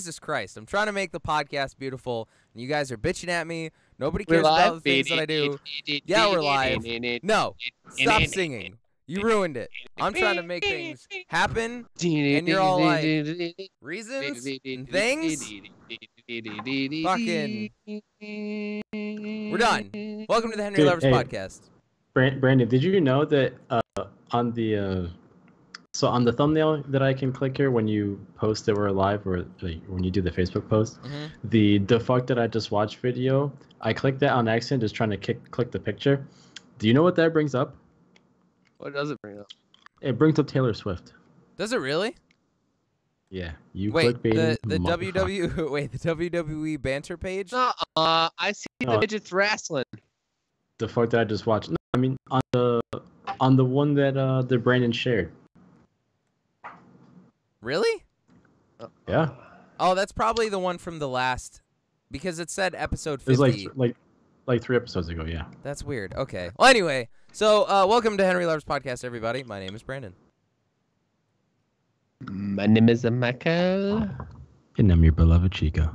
Jesus Christ. I'm trying to make the podcast beautiful, and you guys are bitching at me. Nobody cares about the things that I do. Yeah, we're live. No, stop singing. You ruined it. I'm trying to make things happen, and you're all like, reasons and things? Fucking. We're done. Welcome to the Henry Lovers Podcast. Brandon, did you know that on the on the thumbnail that I can click here when you post that we're live, or like, when you do the Facebook post, the fuck that I just watched video, I clicked that on accident, just trying to click the picture. Do you know what that brings up? What does it bring up? It brings up Taylor Swift. Does it really? Yeah, you clickbaiting. The WWE banter page? I see the midgets wrestling. The fuck that I just watched. No, I mean on the one that Brandon shared. Really? Yeah. Oh, that's probably the one from the last, because it said episode 50. It was like 3 episodes ago, yeah. That's weird. Okay. Well, anyway, so welcome to Henry Lovers Podcast, everybody. My name is Brandon. My name is Michael. And I'm your beloved Chico.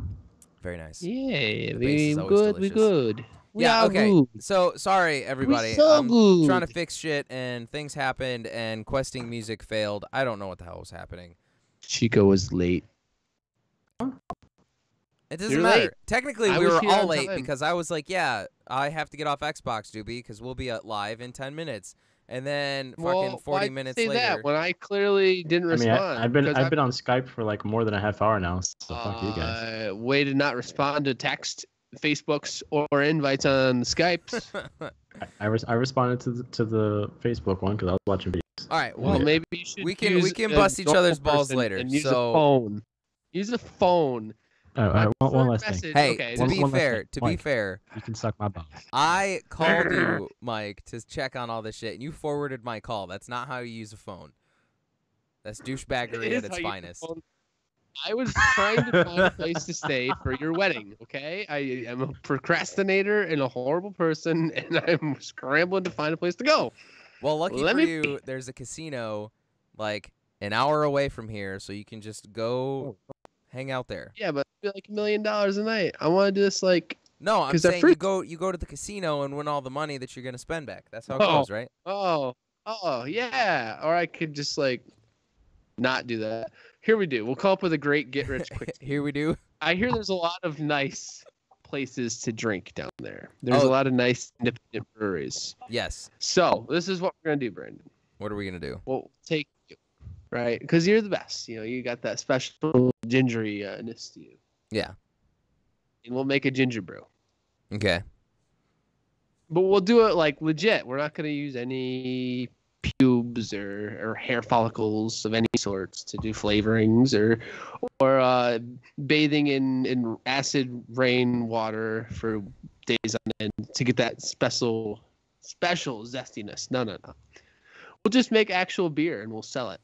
Very nice. Yeah, we good. We good. Yeah, okay. Good. So, sorry, everybody. I'm trying to fix shit, and things happened, and questing music failed. I don't know what the hell was happening. Chico was late. It doesn't matter. Late. Technically, we were all late because I was like, yeah, I have to get off Xbox, Doobie, because we'll be live in 10 minutes. And then fucking 40 minutes later. That when I clearly didn't respond? I've been on Skype for like more than a half hour now, so fuck you guys. Way to not respond to text, Facebooks, or invites on Skypes. I responded to the Facebook one because I was watching videos. All right, well maybe you should. We can bust each other's balls later. And use a phone. Use a phone. One last thing. Hey, okay, to be fair, you can suck my balls. I called you, Mike, to check on all this shit, and you forwarded my call. That's not how you use a phone. That's douchebaggery at its finest. I was trying to find a place to stay for your wedding, okay? I am a procrastinator and a horrible person, and I'm scrambling to find a place to go. Well, lucky for you, there's a casino like an hour away from here, so you can just go hang out there. Yeah, but it'd be like $1 million a night. I want to do this like. No, I'm saying you go to the casino and win all the money that you're gonna spend back. That's how it goes, right? Oh, yeah. Or I could just like not do that. Here we do. We'll come up with a great get-rich-quick. Here we do. I hear there's a lot of nice places to drink down there. There's a lot of nice independent breweries. Yes. So this is what we're gonna do, Brandon. What are we gonna do? We'll take you, right? Because you're the best. You know, you got that special gingeriness to you. Yeah. And we'll make a ginger brew. Okay. But we'll do it like legit. We're not gonna use any pubes or hair follicles of any sorts to do flavorings or bathing in acid rain water for days on end to get that special zestiness. No. We'll just make actual beer and we'll sell it.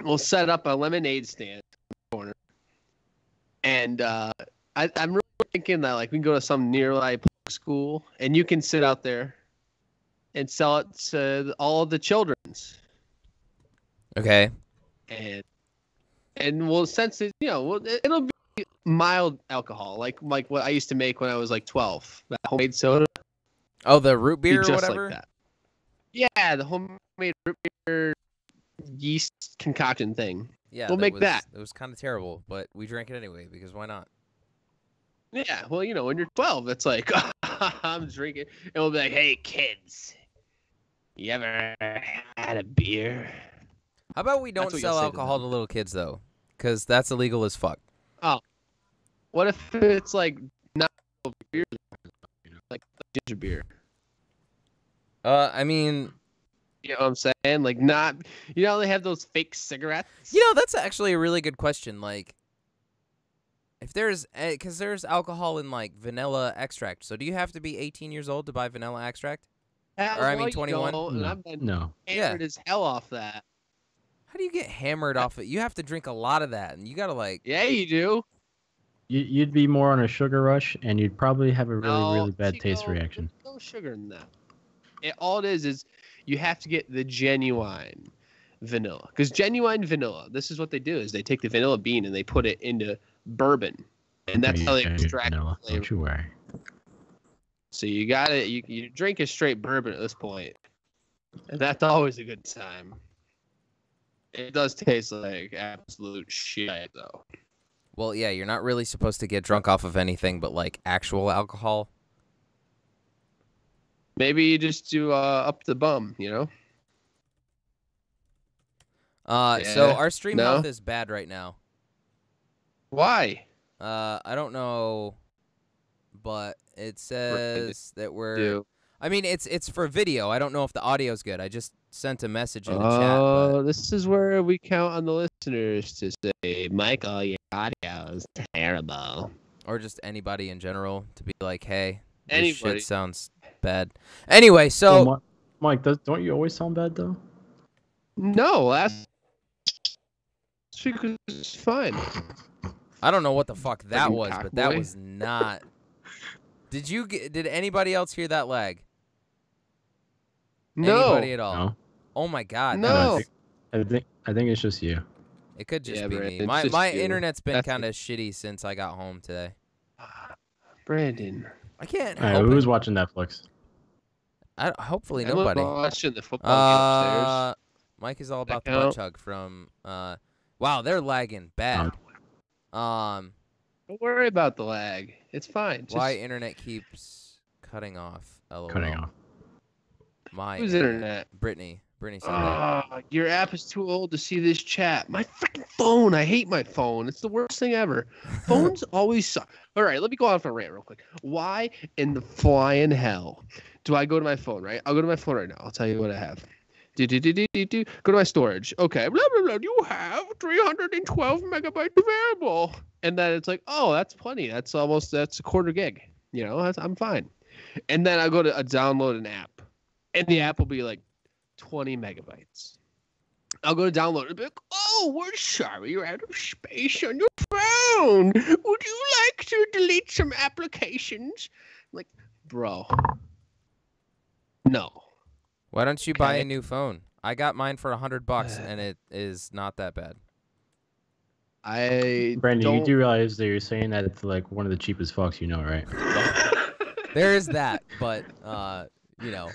We'll set up a lemonade stand in the corner. And I'm really thinking that like we can go to some nearby school and you can sit out there and sell it to all of the children's. Okay. And we'll sense it, it'll be mild alcohol, like what I used to make when I was like 12. That homemade soda. Oh, the root beer or whatever? Like that. Yeah, the homemade root beer yeast concoction thing. Yeah, we'll make that. It was kind of terrible, but we drank it anyway because why not? Yeah, well, when you're 12, it's like, I'm drinking. And we'll be like, hey, kids. You ever had a beer? How about we don't sell alcohol to little kids, though? Because that's illegal as fuck. Oh. What if it's, like, not beer, like ginger beer? I mean... You know what I'm saying? Like, not... You know, they have those fake cigarettes? That's actually a really good question. Like, if there's... Because there's alcohol in, like, vanilla extract. So do you have to be 18 years old to buy vanilla extract? Or I mean 21? No. Hammered as hell off that. How do you get hammered off it? You have to drink a lot of that, and you gotta like... Yeah, you do. You'd be more on a sugar rush, and you'd probably have a really bad taste reaction. There's no sugar in that. All it is you have to get the genuine vanilla. Because genuine vanilla, this is what they do, is they take the vanilla bean and they put it into bourbon, and that's how they extract vanilla. flavor. Don't you worry. So you got it. You drink a straight bourbon at this point, and that's always a good time. It does taste like absolute shit, though. Well, yeah, you're not really supposed to get drunk off of anything but like actual alcohol. Maybe you just do up the bum, you know? So our stream health is bad right now. Why? I don't know, but it says that we're. I mean, it's for video. I don't know if the audio's good. I just sent a message in the chat. Oh, this is where we count on the listeners to say, Michael, your audio is terrible. Or just anybody in general to be like, hey, this Anybody. shit sounds bad. Anyway, so... Well, Mike, don't you always sound bad, though? No, last week was fine. I don't know what the fuck that Fucking was, cock but that boy. was not... Did anybody else hear that lag? No. Anybody at all? No. Oh my god. No. I think it's just you. It could just Yeah, be Brandon, me. it's just My you. internet's been That's kind of shitty since I got home today. Brandon. I can't All right, help who's it. watching Netflix? Hopefully I'm nobody. watching the football game upstairs. Mike is all about That the butt count? chug from wow, they're lagging bad. Don't worry about the lag. It's fine. Just, Why internet keeps cutting off? LOL. Cutting off. My Whose internet? Brittany said that. Your app is too old to see this chat. My freaking phone. I hate my phone. It's the worst thing ever. Phones always suck. All right, let me go on for a rant real quick. Why in the flying hell do I go to my phone, right? I'll go to my phone right now. I'll tell you what I have. Go to my storage. Okay, blah, blah, blah. You have 312 megabytes available. And then it's like, oh, that's plenty. That's a quarter gig. You know, I'm fine. And then I go to download an app. And the app will be like 20 megabytes. I'll go to download it and be like, oh, we're sorry you're out of space on your phone. Would you like to delete some applications? I'm like, bro. No. Why don't you buy a new phone? I got mine for $100 and it is not that bad. Brandon, you do realize that you're saying that it's like one of the cheapest fucks you know, right? There is that, but you know.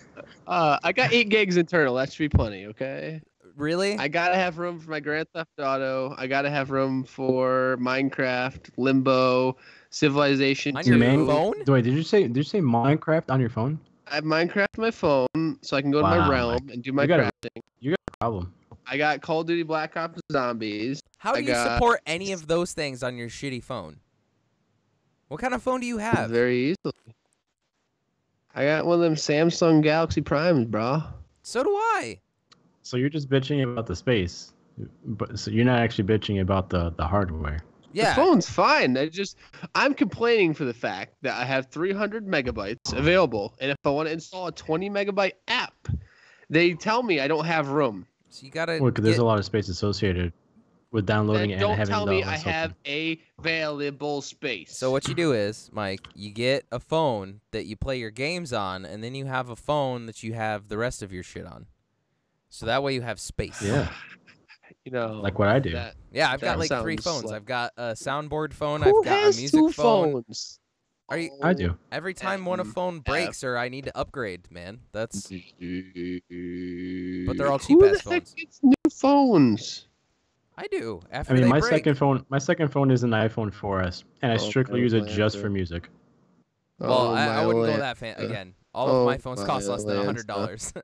I got 8 gigs internal. That should be plenty, okay? Really? I gotta have room for my Grand Theft Auto. I gotta have room for Minecraft, Limbo, Civilization On 2. your phone? Wait, did you say Minecraft on your phone? I have Minecraft on my phone, so I can go to my Wow, realm and do my you got a- crafting. You got a problem. I got Call of Duty Black Ops Zombies. How do you support any of those things on your shitty phone? What kind of phone do you have? Very easily. I got one of them Samsung Galaxy Primes, bro. So do I. So you're just bitching about the space, but so you're not actually bitching about the hardware. Yeah. The phone's fine. I'm complaining for the fact that I have 300 megabytes available, and if I want to install a 20 megabyte app, they tell me I don't have room. So you gotta. Well, because there's a lot of space associated with downloading and Don't having tell the me I have available space. So what you do is, Mike, you get a phone that you play your games on, and then you have a phone that you have the rest of your shit on. So that way you have space. Yeah. You know, Like what I do. Yeah, I've got like 3 sounds phones. like- I've got a soundboard phone. Who I've got has a music 2 phone. phones? Are you? I do. Every time one of phone breaks or I need to upgrade, man. That's. But they're all cheap Who ass the heck phones. gets new phones? I do. After I mean, they my break. second phone is an iPhone 4S, and I strictly use it just for music. Well, I wouldn't go that fan. again. All of my phones cost less than $100.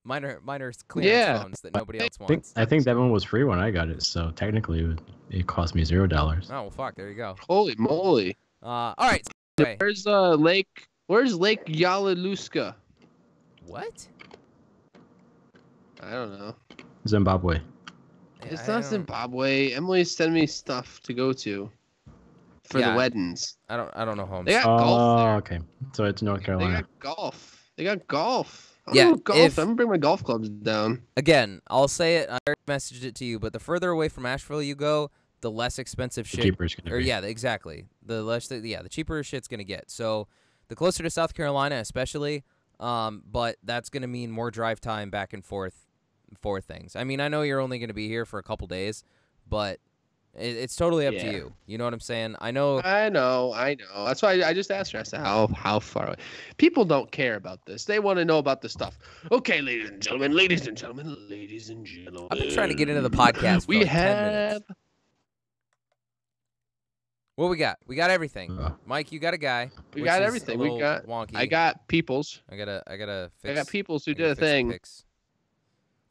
Mine are clearance phones that nobody else wants. I think that one was free when I got it, so technically it cost me $0. Oh well, fuck. There you go. Holy moly! All right. So anyway. Where's Lake Yalaluska? What? I don't know. Zimbabwe. It's I not don't- Zimbabwe. Emily sent me stuff to go to for Yeah. the weddings. I don't know home. They got golf there. Okay. So it's North They Carolina. got golf. They got golf. Yeah, Golf. if- I'm gonna bring my golf clubs down. Again, I'll say it. I already messaged it to you, but the further away from Asheville you go, the less expensive The shit. cheaper it's gonna Or be. yeah, exactly. The cheaper shit's gonna get. So the closer to South Carolina, especially, but that's gonna mean more drive time back and forth for things. I mean, I know you're only gonna be here for a couple days, but It's totally up to you. You know what I'm saying? I know. That's why I just asked her. I said, how far away? People don't care about this. They want to know about the stuff. Okay, ladies and gentlemen. I've been trying to get into the podcast for 10 minutes. What we got? We got everything. Mike, you got a guy. We got everything. We got wonky. I got peoples. I gotta fix. I got peoples who did a thing.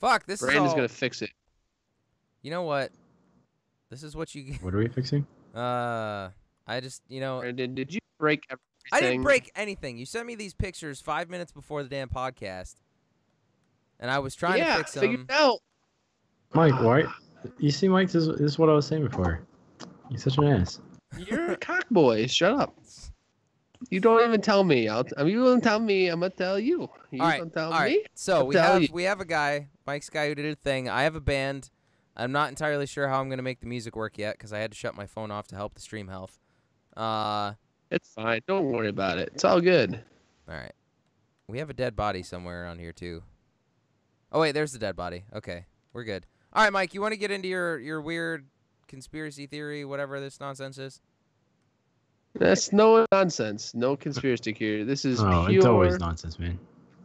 Fuck, this Brandon's gonna fix it. You know what? This is what you. What are we fixing? I just, Brandon, did you break everything? I didn't break anything. You sent me these pictures 5 minutes before the damn podcast, and I was trying to fix them. Figure it out. Mike, why? You see, Mike, this is what I was saying before. You're such an ass. You're a cockboy. Shut up. You don't even tell me. You don't tell me. I'm gonna tell you. You don't tell me. So we have a guy, Mike's guy, who did a thing. I have a band. I'm not entirely sure how I'm gonna make the music work yet because I had to shut my phone off to help the stream health. It's fine. Don't worry about it. It's all good. All right. We have a dead body somewhere around here too. Oh wait, there's the dead body. Okay, we're good. All right, Mike, you want to get into your weird conspiracy theory, whatever this nonsense is? That's no nonsense. No conspiracy theory. This is pure. It's always nonsense, man.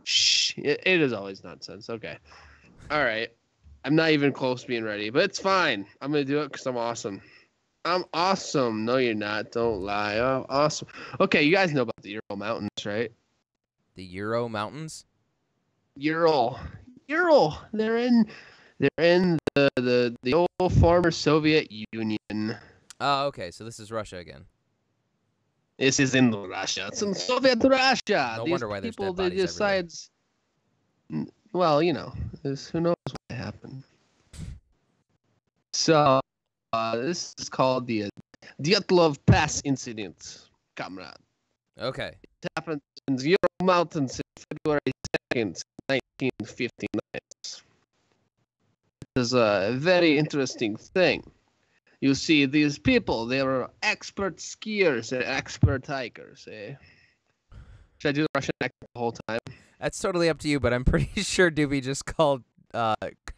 Shh. It is always nonsense. Okay. All right. I'm not even close to being ready, but it's fine. I'm going to do it because I'm awesome. I'm awesome. No, you're not. Don't lie. I'm awesome. Okay, you guys know about the Ural Mountains, right? The Ural Mountains? Ural. They're in the old former Soviet Union. Oh, okay. So this is Russia again. This is in Russia. It's in Soviet Russia. No wonder why there's dead bodies everywhere. Well, who knows what happened. So, this is called the Dyatlov Pass incident, comrade. Okay. It happened in the Ural Mountains on February 2nd, 1959. This is a very interesting thing. You see, these people, they were expert skiers and expert hikers, eh? Should I do the Russian accent the whole time? That's totally up to you, but I'm pretty sure Doobie just called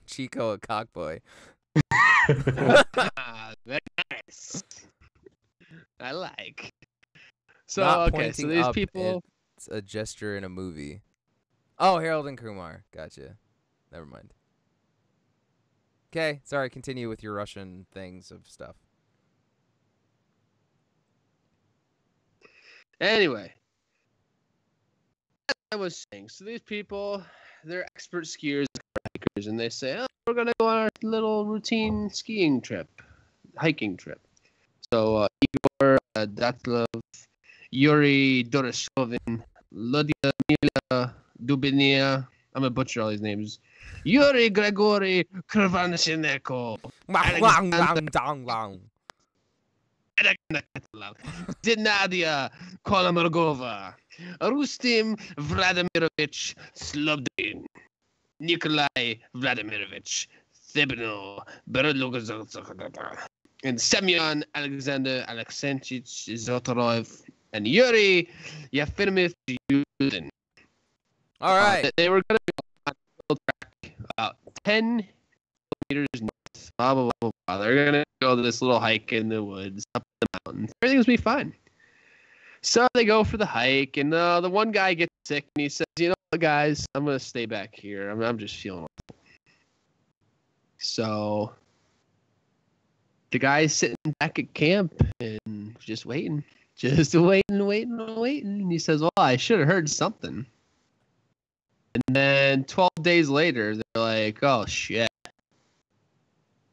Chico a cockboy. Very nice. I like. So, so these people... It's a gesture in a movie. Oh, Harold and Kumar. Gotcha. Never mind. Okay, sorry, continue with your Russian things of stuff. Anyway, as I was saying, so these people, they're expert skiers, hikers, and they say, oh, we're going to go on our little routine skiing trip, hiking trip. So, Igor Dyatlov, Yuri Doroshovin, Ludmila Dubinia, I'm going to butcher all these names. Yuri Grigory Kravanshenko. Nadia Kolomargova. Rustim Vladimirovich Slobodin. Nikolai Vladimirovich Thebno. And Semyon Alexander Alexandrovich Zotorov. And Yuri Yefimovich Yudin. All right. They were going to go on track about 10 kilometers north. Blah, blah, blah, blah. They're going to go to this little hike in the woods, up the mountains. Everything's going to be fine. So they go for the hike, and the one guy gets sick, and he says, you know what, guys, I'm going to stay back here. I'm just feeling awful. So the guy's sitting back at camp and just waiting. Just waiting. And he says, well, I should have heard something. And then 12 days later, they're like, oh, shit.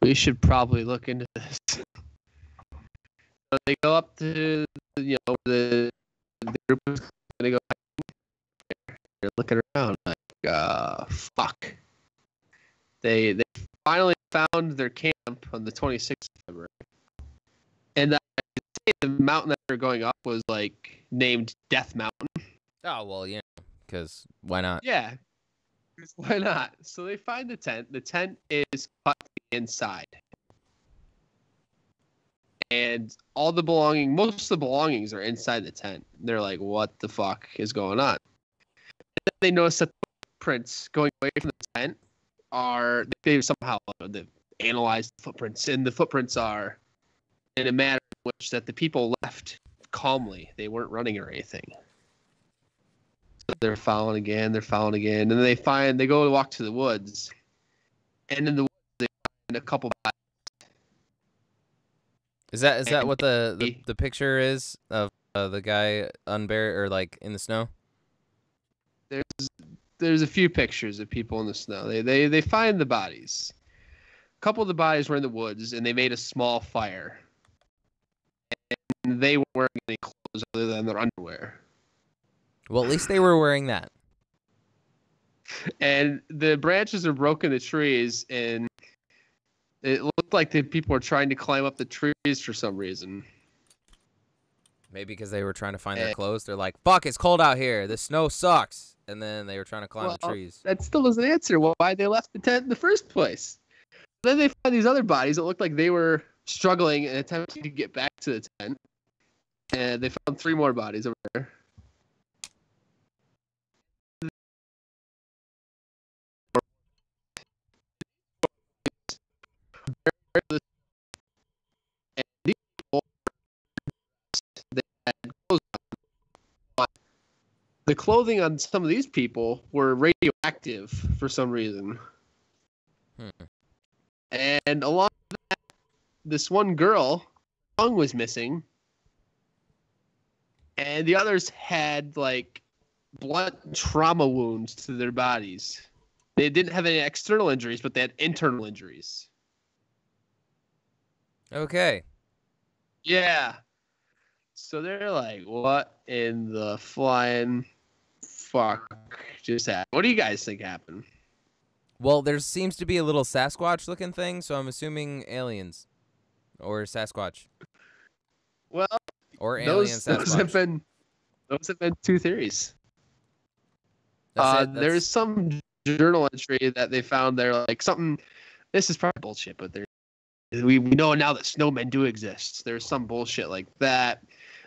We should probably look into this. So they go up to, the group is going to go. They're looking around like, fuck. They finally found their camp on the 26th of February. And the mountain that they're going up was, named Death Mountain. Oh, well, because why not? Yeah, why not? So they find the tent. The tent is cut inside. And most of the belongings are inside the tent. They're like, what the fuck is going on? And then they notice that the footprints going away from the tent they've somehow analyzed the footprints, and the footprints are in a manner in which that the people left calmly. They weren't running or anything. So they're following again. And then they go to walk to the woods. And in the woods, they find a couple bodies. Is that what the picture is of the guy unburied or like in the snow? There's a few pictures of people in the snow. They find the bodies. A couple of the bodies were in the woods, and they made a small fire. And they weren't wearing any clothes other than their underwear. Well, at least they were wearing that. And the branches are broken in the trees, and it looked like the people were trying to climb up the trees for some reason. Maybe because they were trying to find their clothes. They're like, fuck, it's cold out here. The snow sucks. And then they were trying to climb the trees. That still doesn't answer why they left the tent in the first place. Then they found these other bodies. It looked like they were struggling and attempting to get back to the tent. And they found 3 more bodies over there. And these people, they had clothes on. The clothing on some of these people were radioactive for some reason. And along with that, this one girl, tongue was missing. And the others had, like, blunt trauma wounds to their bodies. They didn't have any external injuries, but they had internal injuries. Okay. Yeah. So they're like, what in the flying fuck just happened? What do you guys think happened? Well, there seems to be a little Sasquatch-looking thing, so I'm assuming aliens. Or Sasquatch. Well, or alien Sasquatch. Those have been 2 theories. That's there's some journal entry that they found there, like something. This is probably bullshit, but we know now that snowmen do exist. There's some bullshit like that.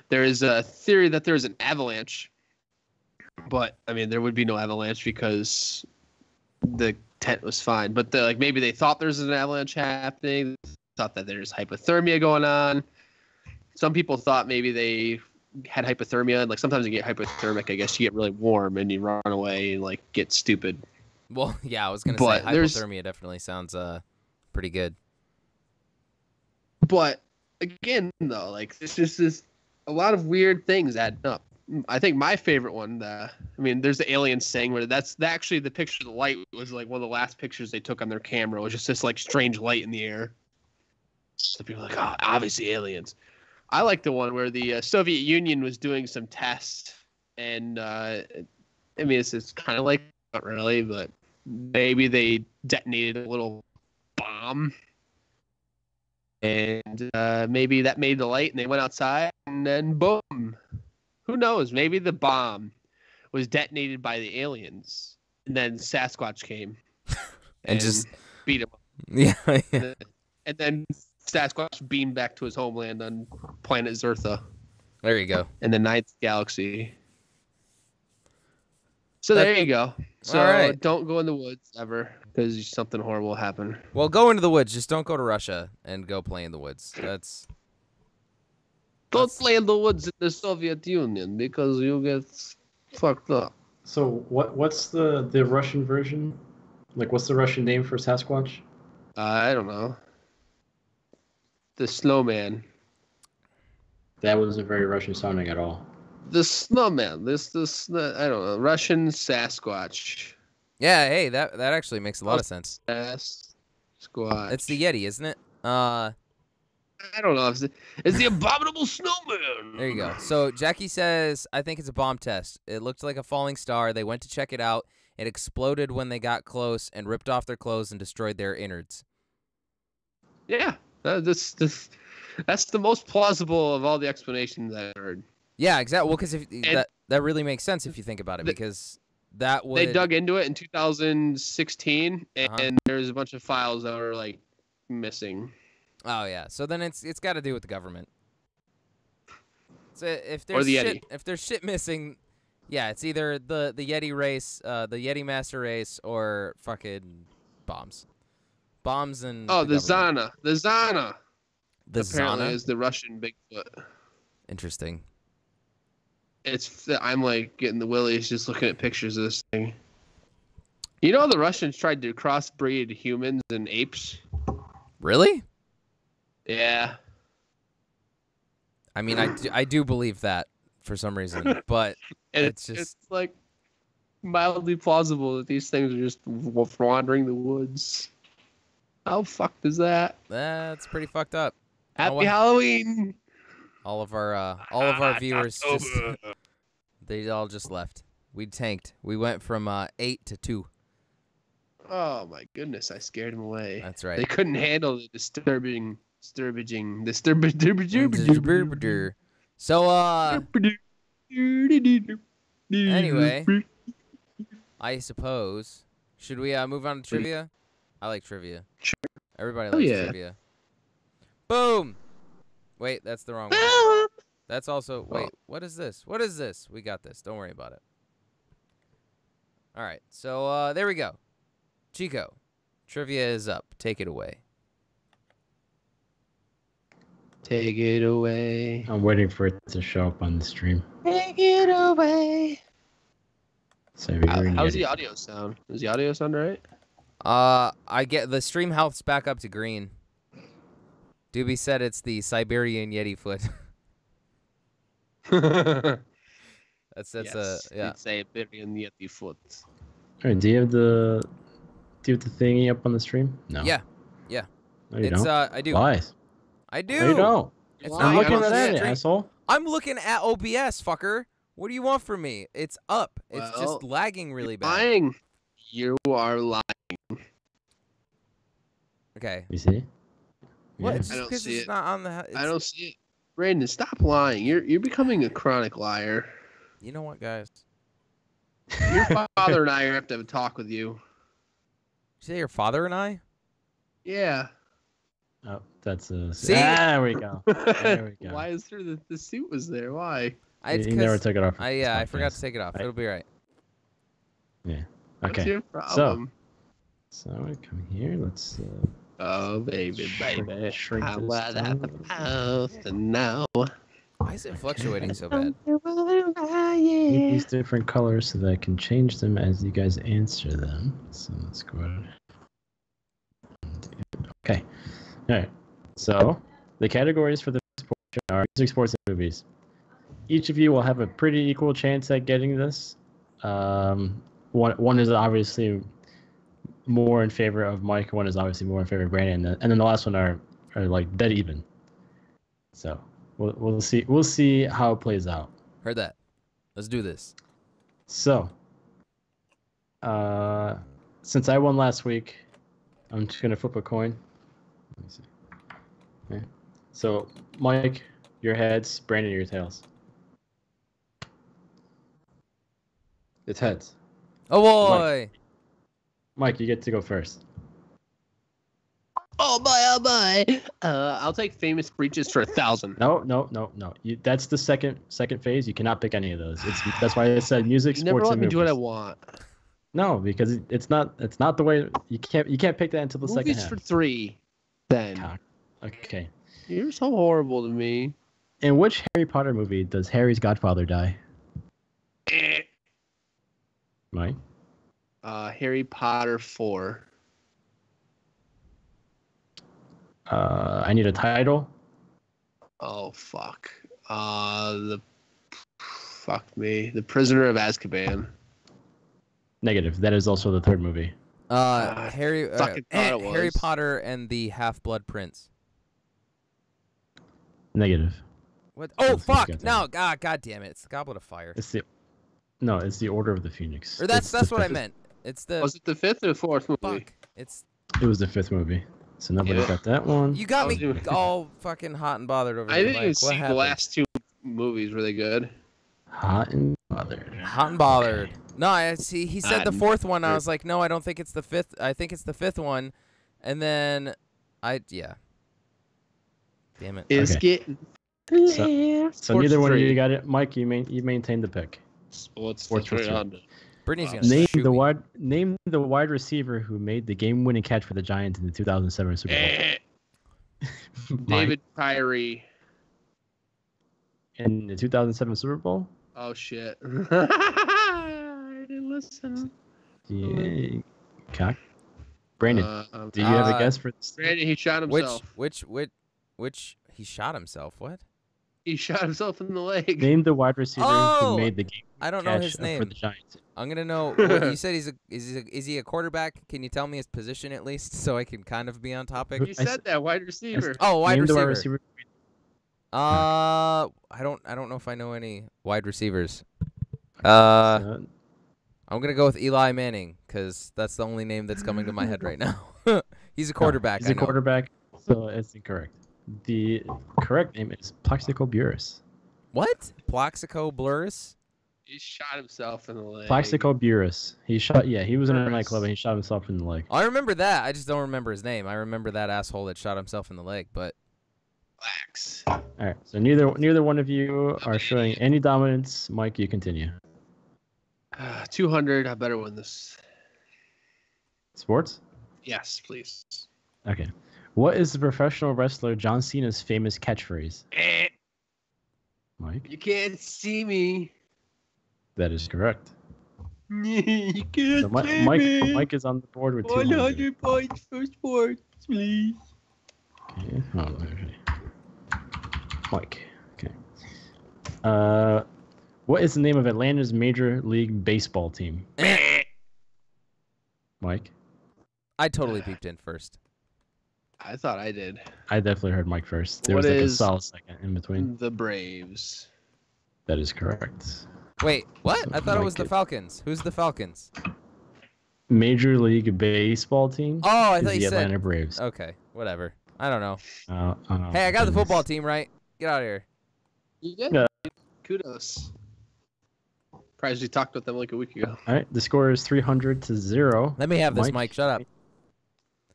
There is a theory that there's an avalanche, but I mean there would be no avalanche because the tent was fine. But like maybe they thought there's an avalanche happening. Thought that there's hypothermia going on. Some people thought maybe they had hypothermia, and like sometimes you get hypothermic. I guess you get really warm and you run away and like get stupid. Well, yeah, I was gonna say hypothermia definitely sounds pretty good. But again, though, like this is a lot of weird things adding up. I think my favorite one, there's the aliens saying where actually the picture of the light was like one of the last pictures they took on their camera. It was just this like strange light in the air. So people are like, oh, obviously aliens. I like the one where the Soviet Union was doing some tests, and it's kind of like, not really, but maybe they detonated a little bomb, and maybe that made the light, and they went outside, and then boom. Who knows? Maybe the bomb was detonated by the aliens, and then Sasquatch came and just beat him up. Yeah. And then Sasquatch beamed back to his homeland on planet Zertha. There you go. In the 9th galaxy. So there you go. So right. Don't go in the woods ever, because something horrible will happen. Well, go into the woods. Just don't go to Russia and go play in the woods. Don't play in the woods in the Soviet Union, because you get fucked up. So what's the Russian version? Like, what's the Russian name for Sasquatch? I don't know. The snowman. That wasn't very Russian sounding at all. The snowman. I don't know. Russian Sasquatch. Yeah, hey, that actually makes a lot of sense. Sasquatch. It's the Yeti, isn't it? I don't know. It's the abominable snowman. There you go. So Jackie says, I think it's a bomb test. It looked like a falling star. They went to check it out. It exploded when they got close and ripped off their clothes and destroyed their innards. Yeah. That's the most plausible of all the explanations I've heard. Yeah, exactly. Well, because that really makes sense if you think about it, because that would... They dug into it in 2016, and there's a bunch of files that were like missing. Oh yeah, so then it's got to do with the government. So if or there's the shit, Yeti. if there's shit missing, yeah, it's either the Yeti race, the Yeti master race, or fucking bombs. Bombs and the Zana. apparently is the Russian Bigfoot. Interesting. I'm like getting the willies just looking at pictures of this thing. You know the Russians tried to crossbreed humans and apes? Really? Yeah. I mean, I do believe that for some reason, but it's just... It's like mildly plausible that these things are just wandering the woods. How fucked is that? That's pretty fucked up. Happy Halloween! All of our viewers just they all just left. We tanked. We went from 8 to 2. Oh my goodness! I scared them away. That's right. They couldn't handle the disturbing. So anyway, I suppose should we move on to trivia? I like trivia. Sure. Everybody likes trivia. Boom. Wait, that's the wrong one. That's also wait. What is this? What is this? We got this. Don't worry about it. All right. So there we go. Chico, trivia is up. Take it away. Take it away. I'm waiting for it to show up on the stream. Take it away. How's the audio sound? Does the audio sound right? I get the stream health's back up to green. Doobie said it's the Siberian Yeti foot. that's yes, yeah. It's Siberian Yeti foot. All right, do you have the thingy up on the stream? No. Yeah. No, you don't? I do. Why? I do. No, you don't. It's I'm not looking on at the it, stream. asshole. I'm looking at OBS, fucker. What do you want from me? It's up. It's Well, just lagging really bad. Lying. You are lying. Okay. You see? What? Yeah. Just I don't because see it's it. not on the. I don't see it. Brandon, stop lying. You're becoming a chronic liar. You know what, guys? Your father and I are have to have a talk with you. Did you say your father and I? Yeah. Oh, that's a... See? There we go. There we go. Why is there the suit was there? Why? You never took it off. I forgot to take it off. It'll be right. Yeah. What's Okay. your problem? So we come here. Let's. Oh baby, baby. Shrink I this was down. at the house and now. Why is it fluctuating so bad? Need these different colors so that I can change them as you guys answer them. So let's go ahead. Okay. All right. So the categories for the portion are music, sports, and movies. Each of you will have a pretty equal chance at getting this. One is obviously more in favor of Mike. One is obviously more in favor of Brandon, and then the last one are like dead even. So we'll see. We'll see how it plays out. Heard that. Let's do this. So, since I won last week, I'm just gonna flip a coin. Let me see. Okay. So, Mike, your heads. Brandon, your tails. It's heads. Oh boy! Mike, you get to go first. Oh boy! I'll take famous breaches for 1,000. No. That's the second phase. You cannot pick any of those. That's why I said music, You sports, never let and me movies. do what I want. No, because it's not the way you can't pick that until the second Movies half. for 3. Then God. Okay. you're so horrible to me. In which Harry Potter movie does Harry's godfather die? Mike? Harry Potter 4. I need a title. Oh fuck. Fuck me. The Prisoner of Azkaban. Negative. That is also the third movie. Harry fucking thought it Harry was. Potter and the Half-Blood Prince. Negative. What? Oh Let's fuck! get No, God damn it! It's the Goblet of Fire. It's the Order of the Phoenix. Or that's It's the what I fifth- meant. It's the Was it the 5th or 4th movie? fuck. It's It was the fifth movie. So nobody Yeah. got that one. you got I was me doing- all fucking hot and bothered over I here. didn't even Mike. What see the happened? last 2 movies. Were they good? Hot and bothered. Hot and bothered. No, I see. He said Hot the and fourth one. I bothered. was like, no, I don't think it's the fifth. I think it's the fifth one. And then, yeah. Damn it. Is Okay. getting. So neither one of you got it. Mike, you maintained the pick. Sports for for three. 300. Brittany's gonna Name shoot me. Name the wide receiver who made the game-winning catch for the Giants in the 2007 Super Bowl. David Tyree. In the 2007 Super Bowl? Oh, shit. I didn't listen. Yeah. Cock. Brandon, do you have a guess for this? Brandon, he shot himself. Which he shot himself? What? He shot himself in the leg. Name the wide receiver who made the game. I don't know his name. For the Giants. I'm gonna know. What, you said is he a quarterback? Can you tell me his position at least, so I can kind of be on topic? You said that wide receiver. Wide Name receiver. The wide receiver. I don't know if I know any wide receivers. I'm gonna go with Eli Manning because that's the only name that's coming to my head right now. He's a quarterback. He's a quarterback, so it's incorrect. The correct name is Plaxico Burress. What? Plaxico Burress? He shot himself in the leg. Plaxico Burress. He shot. Yeah, he was in a nightclub and he shot himself in the leg. I remember that. I just don't remember his name. I remember that asshole that shot himself in the leg, but. Plax. All right. So neither one of you are showing any dominance. Mike, you continue. 200. I better win this. Sports? Yes, please. Okay. What is the professional wrestler John Cena's famous catchphrase? Mike? You can't see me. That is correct. You can't see me. Mike is on the board with 100 points for sports, please. Okay. Oh, okay. Mike. Okay. What is the name of Atlanta's Major League Baseball team? Mike? I totally peeped in first. I thought I did. I definitely heard Mike first. There was like a solid second in between. The Braves. That is correct. Wait, what? I thought it was the Falcons. Who's the Falcons? Major League Baseball team? Oh, I thought you said the said Atlanta Braves. Okay, whatever. I don't know. Oh, hey, I got the football team right. Get out of here. You did? Yeah. Kudos. Surprised we talked with them like a week ago. All right, the score is 300-0. Let me have this, Mike. Shut up.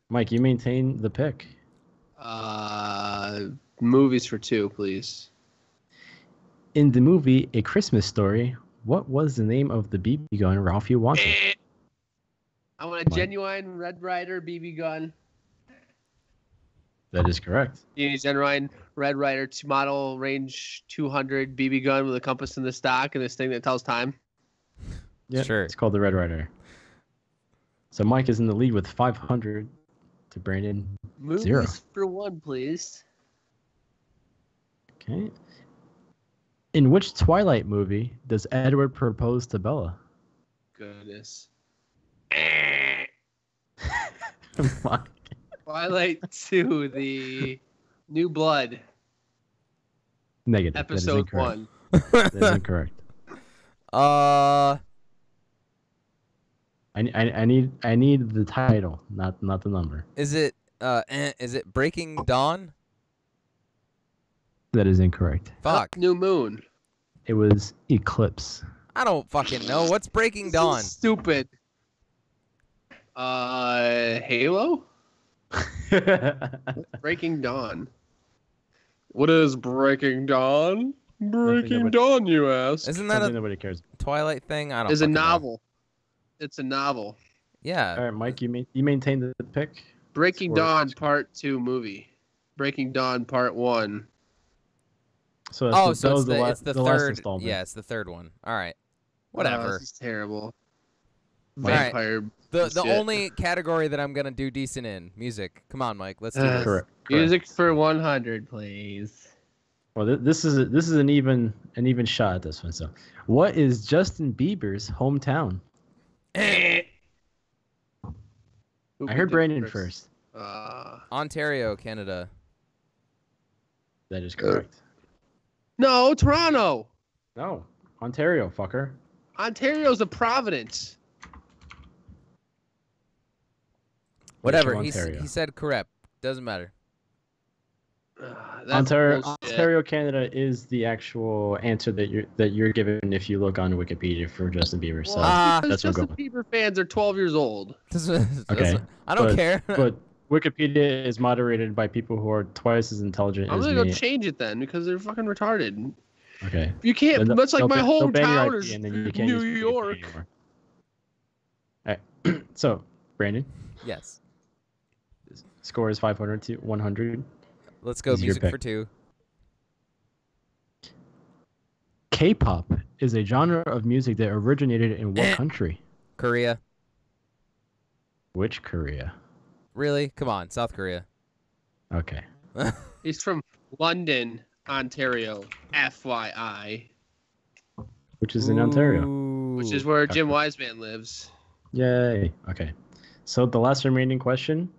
Mike, you maintain the pick. Movies for 2, please. In the movie A Christmas Story, what was the name of the BB gun Ralphie wanted? I want a genuine Red Ryder BB gun. That is correct. You need a genuine Red Ryder model range 200 BB gun with a compass in the stock and this thing that tells time. Yeah, sure. It's called the Red Ryder. So Mike is in the lead with 500 to Brandon. Movies 0. for 1, please. Okay. In which Twilight movie does Edward propose to Bella? Goodness. Twilight 2, the New Blood. Negative. Episode 1. That is incorrect. I need the title, not the number. Is it Breaking Dawn? That is incorrect. Fuck. New Moon. It was Eclipse. I don't fucking know. What's Breaking Dawn? Stupid. Halo? Breaking Dawn. What is Breaking Dawn? Breaking Dawn, you ask. Isn't that a nobody cares? Twilight thing? I don't. It's a novel. It's a novel. Yeah. All right, Mike, you maintain the pick. Breaking Dawn Part 2 movie. Breaking Dawn Part 1. So it's the last third. installment. Yeah, it's the third one. All right. Whatever. This is terrible. Vampire. The only category that I'm gonna do decent in, music. Come on, Mike. Let's do this. Correct. Music for 100, please. Well, this is an even shot at this one. So, what is Justin Bieber's hometown? I heard Brandon first. Ontario, Canada. That is correct. No, Toronto. No, Ontario, fucker. Ontario's a province. Whatever. He said correct. Doesn't matter. Ontario, Canada is the actual answer that you're given if you look on Wikipedia for Justin Bieber. So that's Justin Bieber fans are 12 years old. Okay, I don't care. But Wikipedia is moderated by people who are twice as intelligent as me. I'm gonna go change it then because they're fucking retarded. Okay. You can't. That's like my hometown is New York. All right. So, Brandon. Yes. Score is 500 to 100. Let's go music for 2. K-pop is a genre of music that originated in what country? Korea. Which Korea? Really? Come on, South Korea. Okay. He's from London, Ontario. FYI. Which is in Ontario. Which is where Jim Wiseman lives. Yay. Okay. So the last remaining question,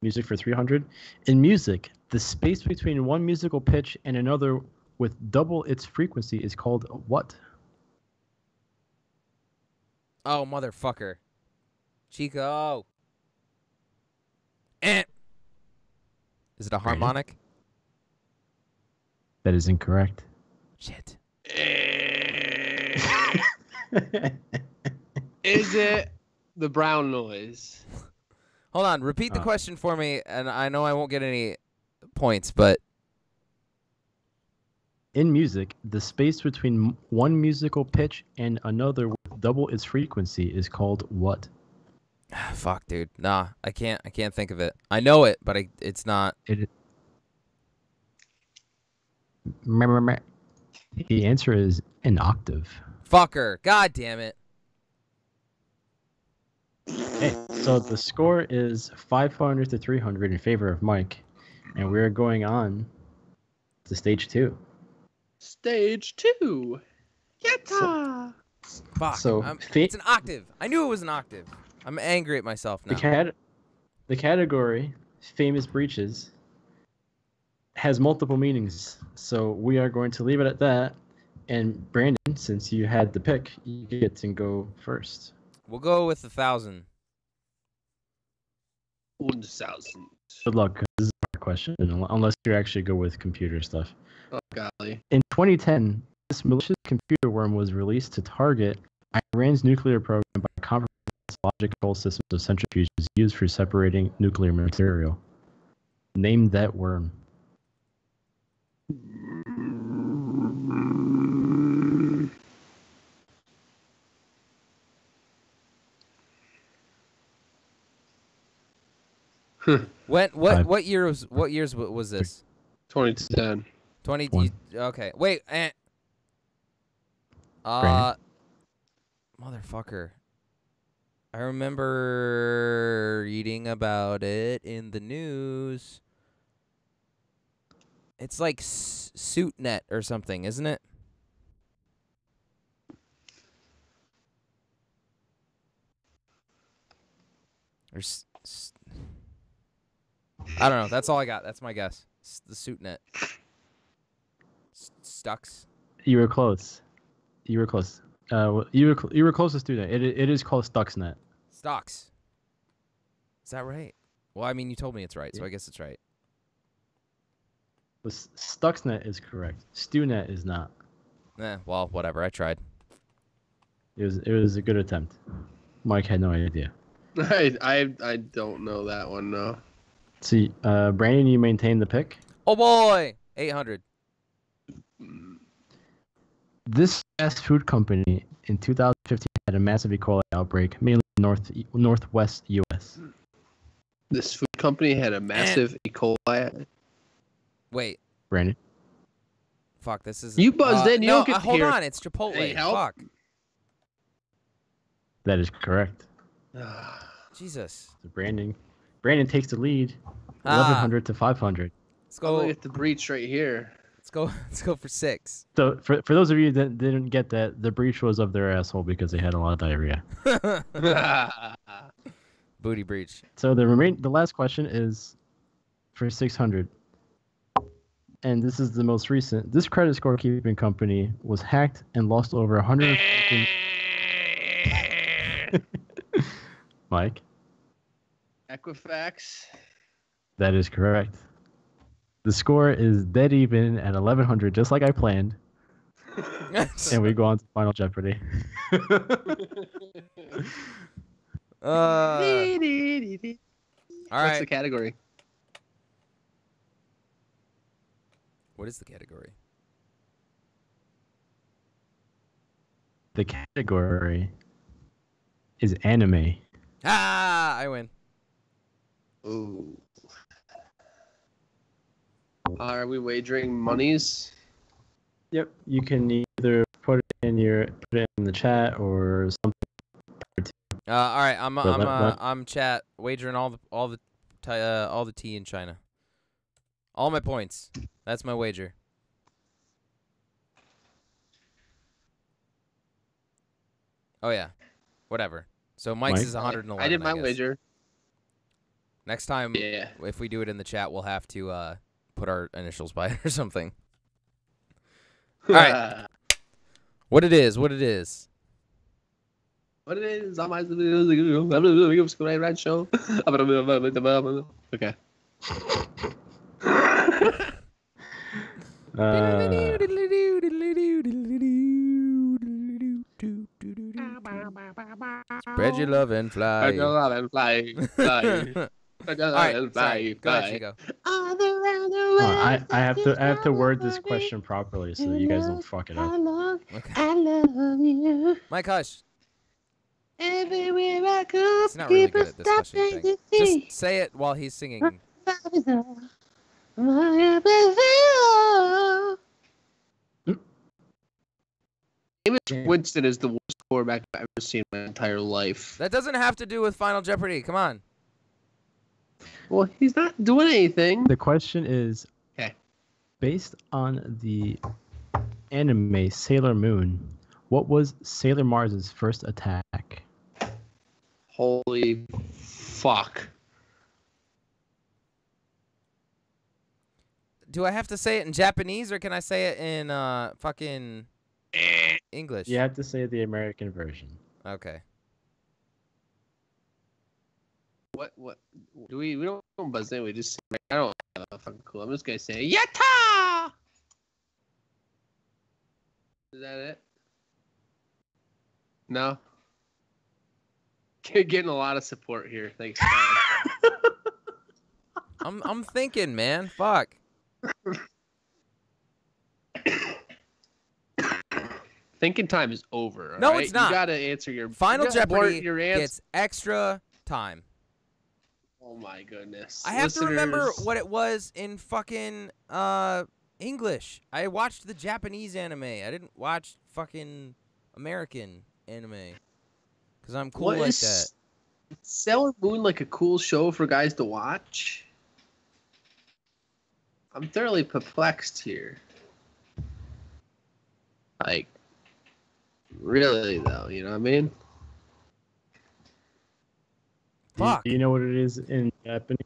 music for 300. In music, the space between one musical pitch and another with double its frequency is called what? Oh, motherfucker. Chico. Is it a harmonic? That is incorrect. Shit. Is it the brown noise? Hold on. Repeat the question for me, and I know I won't get any points, but... In music, the space between one musical pitch and another with double its frequency is called what? Fuck, dude. Nah, I can't think of it. I know it, but it's not. The answer is an octave. Fucker. God damn it. Okay, so the score is 500 to 300 in favor of Mike, and we're going on to stage 2. Stage 2. Yatta! Fuck. It's an octave. I knew it was an octave. I'm angry at myself now. The category, famous breaches, has multiple meanings, so we are going to leave it at that. And Brandon, since you had the pick, you get to go first. We'll go with 1,000. 1,000. Good luck, because this is a hard question, unless you actually go with computer stuff. Oh, golly. In 2010, this malicious computer worm was released to target Iran's nuclear program by compromising logic control systems of centrifuges used for separating nuclear material. Name that worm. What years was this? 2010. 20. Okay. Wait. Motherfucker. I remember reading about it in the news. It's like SuitNet or something, isn't it? Or I don't know. That's all I got. That's my guess. The SuitNet. Stux. You were close. You were close. You were closest to that. It is called Stuxnet. Stux. Is that right? Well, I mean, you told me it's right, so I guess it's right. Stuxnet is correct. StuNet is not. Well, whatever. I tried. It was a good attempt. Mike had no idea. I don't know that one, no. See, Brandon, you maintain the pick. Oh boy, 800. This fast food company in 2015 had a massive E. coli outbreak, mainly northwest U.S. This food company had a massive E. coli. Wait, Brandon. Fuck, this is. You buzzed in. You don't get to hold hear. on, it's Chipotle. Hey, help. Fuck. That is correct. Jesus. So Brandon takes the lead, 1,100 to 500. Let's go. Look at the breach right here. Let's go for 6. So for those of you that didn't get that, the breach was of their asshole because they had a lot of diarrhea. Booty breach. So the last question is for 600. And this is the most recent. This credit score keeping company was hacked and lost over 150. Mike? Equifax. That is correct. The score is dead even at 1,100, just like I planned. And we go on to Final Jeopardy. All right. What's the category? What is the category? The category is anime. I win. Ooh. Are we wagering monies? Yep. You can either put it in the chat or something. All right, I'm chat wagering all the tea in China. All my points. That's my wager. Oh yeah, whatever. So Mike's is 111. I did my guess. wager. Next time, if we do it in the chat, we'll have to put our initials by it or something. All right. What it is. What it is on my show. Okay. Spread your love and fly. Spread your love and fly. Fly. All right, go ahead, Chico. I have to word this question properly so that you guys don't fuck it up. I love you. Mike, hush. Everywhere I go, he's not really good at this hushing thing. Just say it while he's singing. Jameis Winston is the worst quarterback I've ever seen in my entire life. That doesn't have to do with Final Jeopardy. Come on. Well, he's not doing anything. The question is, okay, based on the anime Sailor Moon, what was Sailor Mars's first attack? Holy fuck. Do I have to say it in Japanese or can I say it in fucking English? You have to say the American version. Okay. What do we don't buzz in, we just say, I don't have a fucking clue. I'm just gonna say Yatta! Is that it? No? Getting a lot of support here. Thanks, man. I'm thinking, man. Fuck. Thinking time is over. No, right? it's not. You gotta answer your Final Jeopardy gets extra time. Oh my goodness. I have to remember what it was in fucking English. I watched the Japanese anime. I didn't watch fucking American anime. Because I'm cool like that. Sailor Moon like a cool show for guys to watch? I'm thoroughly perplexed here. Like, really though, you know what I mean? Fuck. Do you know what it is in Japanese?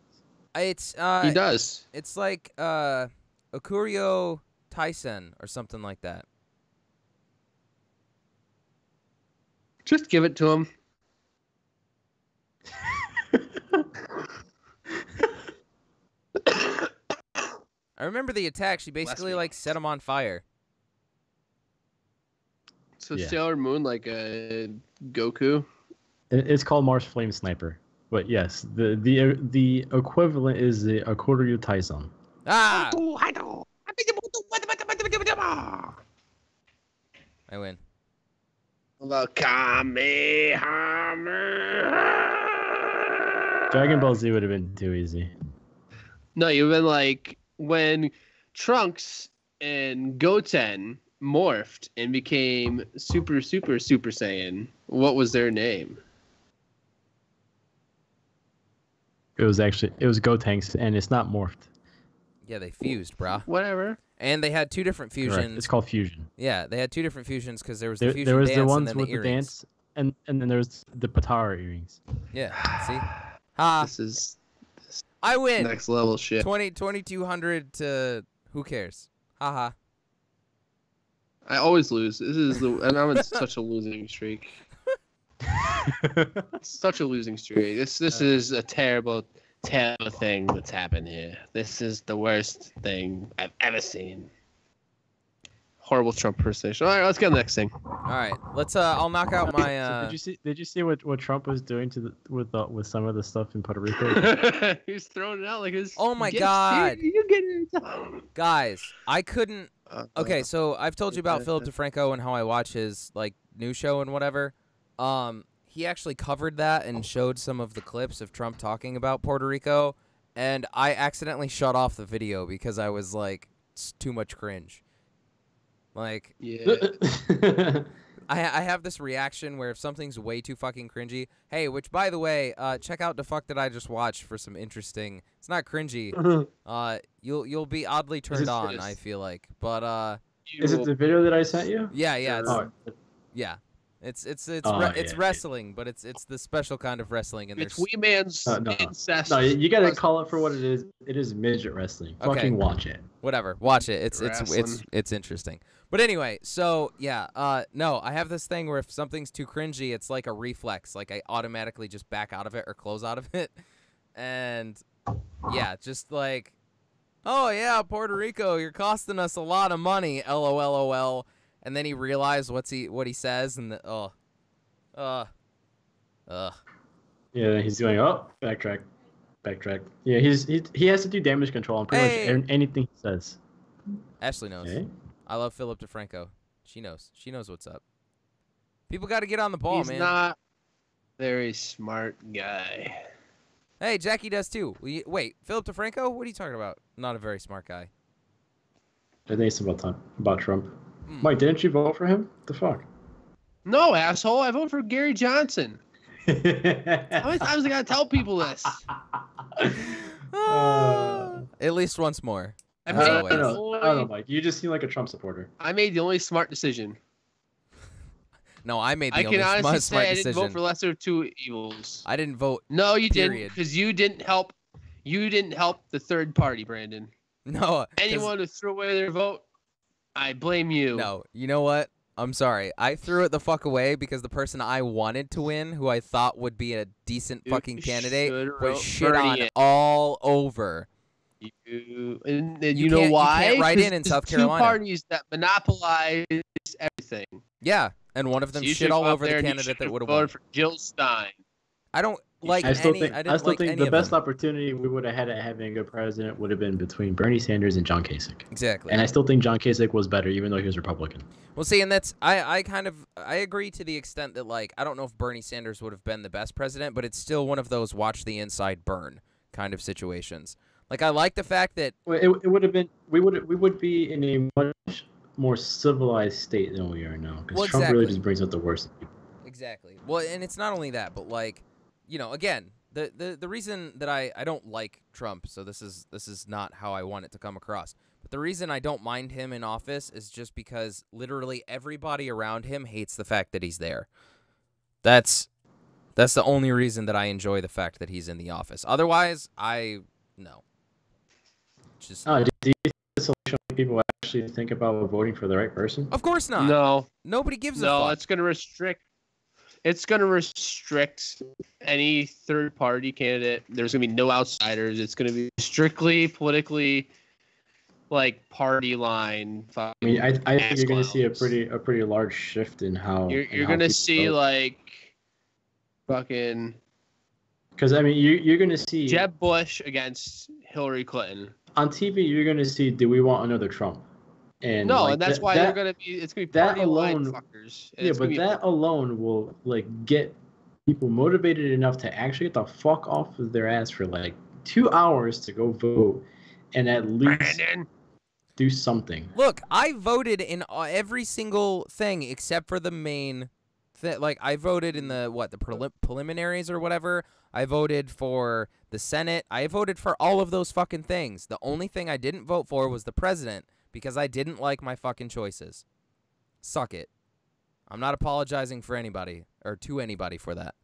It's he does. It's like Okurio Taisen or something like that. Just give it to him. I remember the attack. She basically like set him on fire. So yeah. Sailor Moon like a Goku. It's called Mars Flame Sniper. But yes, the equivalent is the Okuryu Taisen. Ah! I win. Dragon Ball Z would have been too easy. No, you've been like when Trunks and Goten morphed and became Super Saiyan. What was their name? It was Gotenks, and it's not morphed. Yeah, they fused, brah. Whatever. And they had two different fusions. Correct. It's called fusion. Yeah, they had two different fusions because there was the fusion there was dance the ones and then with the the earrings. dance, and then there's the Patara earrings. Yeah, see? Ha! This is I win! Next level shit. 2200 to who cares? Haha. I always lose. And I'm in such a losing streak. Such a losing streak. This is a terrible thing that's happened here. This is the worst thing I've ever seen. Horrible Trump impersonation. All right, let's get to the next thing. All right, let's. I'll knock out my. Did you see what Trump was doing with some of the stuff in Puerto Rico? He's throwing it out like his. Oh my god! You get it. Guys, I couldn't. Okay, so I've told you about Philip DeFranco and how I watch his like news show and whatever. He actually covered that and showed some of the clips of Trump talking about Puerto Rico, and I accidentally shut off the video because I was like, it's too much cringe. Like, Yeah. I have this reaction where if something's way too fucking cringy, hey, which by the way, check out the fuck that I just watched for some interesting. It's not cringy. You'll be oddly turned on. I feel like, but is it the video that I sent you? Yeah, yeah, yeah. It's wrestling, but it's the special kind of wrestling, and it's wee man's incest. No, you gotta call it for what it is. It is midget wrestling. Okay. Fucking watch it. Whatever, watch it. It's interesting. But anyway, so yeah, no, I have this thing where if something's too cringy, it's like a reflex. Like I automatically just back out of it or close out of it, and yeah, just like, oh yeah, Puerto Rico, you're costing us a lot of money. LOL. And then he realized what he says, and Yeah, he's going, backtrack. Yeah, he has to do damage control on pretty much anything he says. Ashley knows. Hey? I love Philip DeFranco. She knows what's up. People got to get on the ball, man. He's not a very smart guy. Hey, Jackie does too. Wait, Philip DeFranco? What are you talking about? Not a very smart guy. I think it's about Trump. Mike, didn't you vote for him? What the fuck? No, asshole. I voted for Gary Johnson. How many times I gotta tell people this? At least once more. I don't know, Mike. You just seem like a Trump supporter. I made the only smart decision. No, I made the only smart decision. I can honestly say I didn't vote for lesser of two evils. I didn't vote. No, you didn't, because you didn't help. You didn't help the third party, Brandon. No. Anyone who threw away their vote, I blame you. No, you know what? I'm sorry. I threw it the fuck away because the person I wanted to win, who I thought would be a decent fucking candidate, was shit on all over. And you know why? You can't write in South Carolina. Two parties that monopolize everything. Yeah, and one of them shit all over the candidate that would have won. For Jill Stein. I don't like I still any. think the best opportunity we would have had at having a good president would have been between Bernie Sanders and John Kasich. Exactly. And I still think John Kasich was better, even though he was Republican. Well, see, and that's I agree to the extent that, like, I don't know if Bernie Sanders would have been the best president, but it's still one of those watch the inside burn kind of situations. Like, I like the fact that it would have been we would be in a much more civilized state than we are now, because Trump really just brings out the worst of people. Exactly. Well, and it's not only that, but like, you know, again, the reason that I don't like Trump, so this is not how I want it to come across, but the reason I don't mind him in office is just because literally everybody around him hates the fact that he's there. That's the only reason that I enjoy the fact that he's in the office. Otherwise, no. Just do you think this election people actually think about voting for the right person? Of course not. No. Nobody gives a fuck. No, it's going to restrict any third-party candidate. There's going to be no outsiders. It's going to be strictly politically, like, party line. I mean, I think you're going to see a pretty large shift in how you're going to see vote. Like fucking. Because I mean, you're going to see Jeb Bush against Hillary Clinton on TV. You're going to see, do we want another Trump? And no, like, and that's why they're gonna be. It's gonna be party line fuckers. Yeah, but that alone will like get people motivated enough to actually get the fuck off of their ass for like 2 hours to go vote, and at least do something. Look, I voted in every single thing except for the main. Like, I voted in the preliminaries or whatever. I voted for the Senate. I voted for all of those fucking things. The only thing I didn't vote for was the president. Because I didn't like my fucking choices. Suck it. I'm not apologizing for anybody or to anybody for that.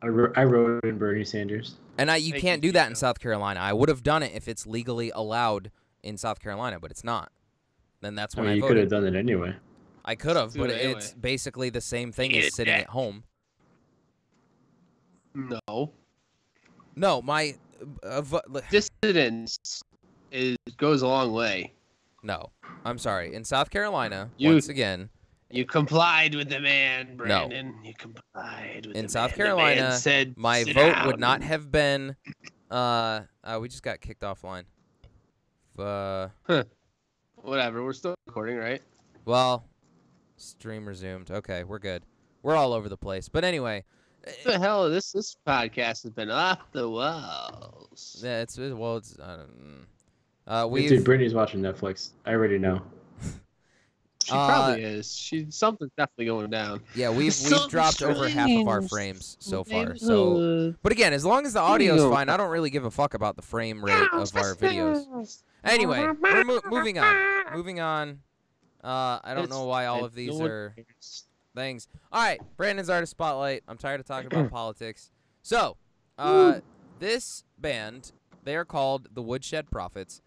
I wrote in Bernie Sanders. And you can't do that in South Carolina. I would have done it if it's legally allowed in South Carolina, but it's not. Then that's when I voted. You could have done it anyway. I could have, but it's basically the same thing as sitting at home. No, my dissidence goes a long way. No, I'm sorry. In South Carolina, once again, you complied with the man, Brandon. No. You complied with in the South man. Carolina, said, my vote would not have been. We just got kicked offline. Whatever. We're still recording, right? Well, stream resumed. Okay, we're good. We're all over the place. But anyway, What the hell? This podcast has been off the walls. Yeah, it's I don't. Dude, Brittany's watching Netflix. I already know. She probably is. Something's definitely going down. Yeah, we've dropped over half of our frames so far. So, but again, as long as the audio is fine, I don't really give a fuck about the frame rate of our videos. Anyway, we're moving on. Moving on. I don't know why all of these are things. All right, Brandon's Artist Spotlight. I'm tired of talking about politics. So, this band, they are called the Woodshed Prophets.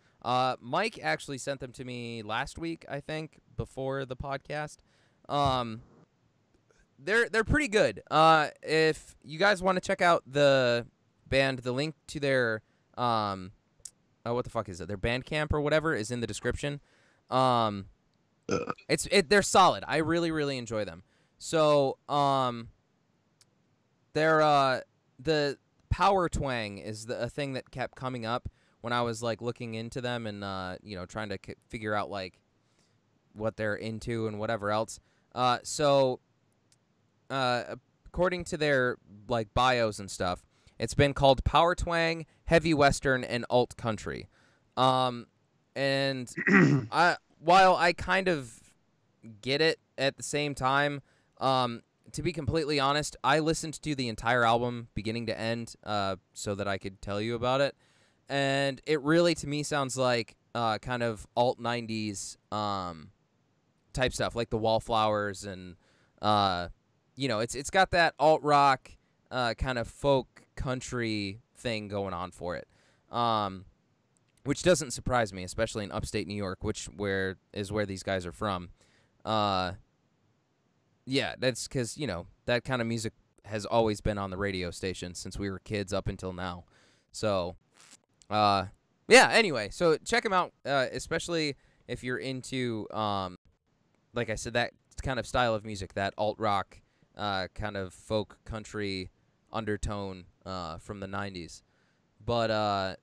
Mike actually sent them to me last week, I think, before the podcast. They're pretty good. If you guys want to check out the band, the link to their what the fuck is it? Their Bandcamp or whatever is in the description. They're solid. I really enjoy them. So they're the power twang is a thing that kept coming up when I was like looking into them and trying to figure out like what they're into and whatever else. So according to their like bios and stuff, it's been called power twang, heavy western, and alt country. And while I kind of get it at the same time, to be completely honest, I listened to the entire album beginning to end so that I could tell you about it. And it really, to me, sounds like kind of alt 90s type stuff, like the Wallflowers, and it's got that alt rock kind of folk country thing going on for it, which doesn't surprise me, especially in upstate New York, where these guys are from. Yeah, that's because that kind of music has always been on the radio station since we were kids up until now. So. Yeah, anyway, so check them out, especially if you're into, like I said, that kind of style of music, that alt-rock kind of folk country undertone from the 90s. But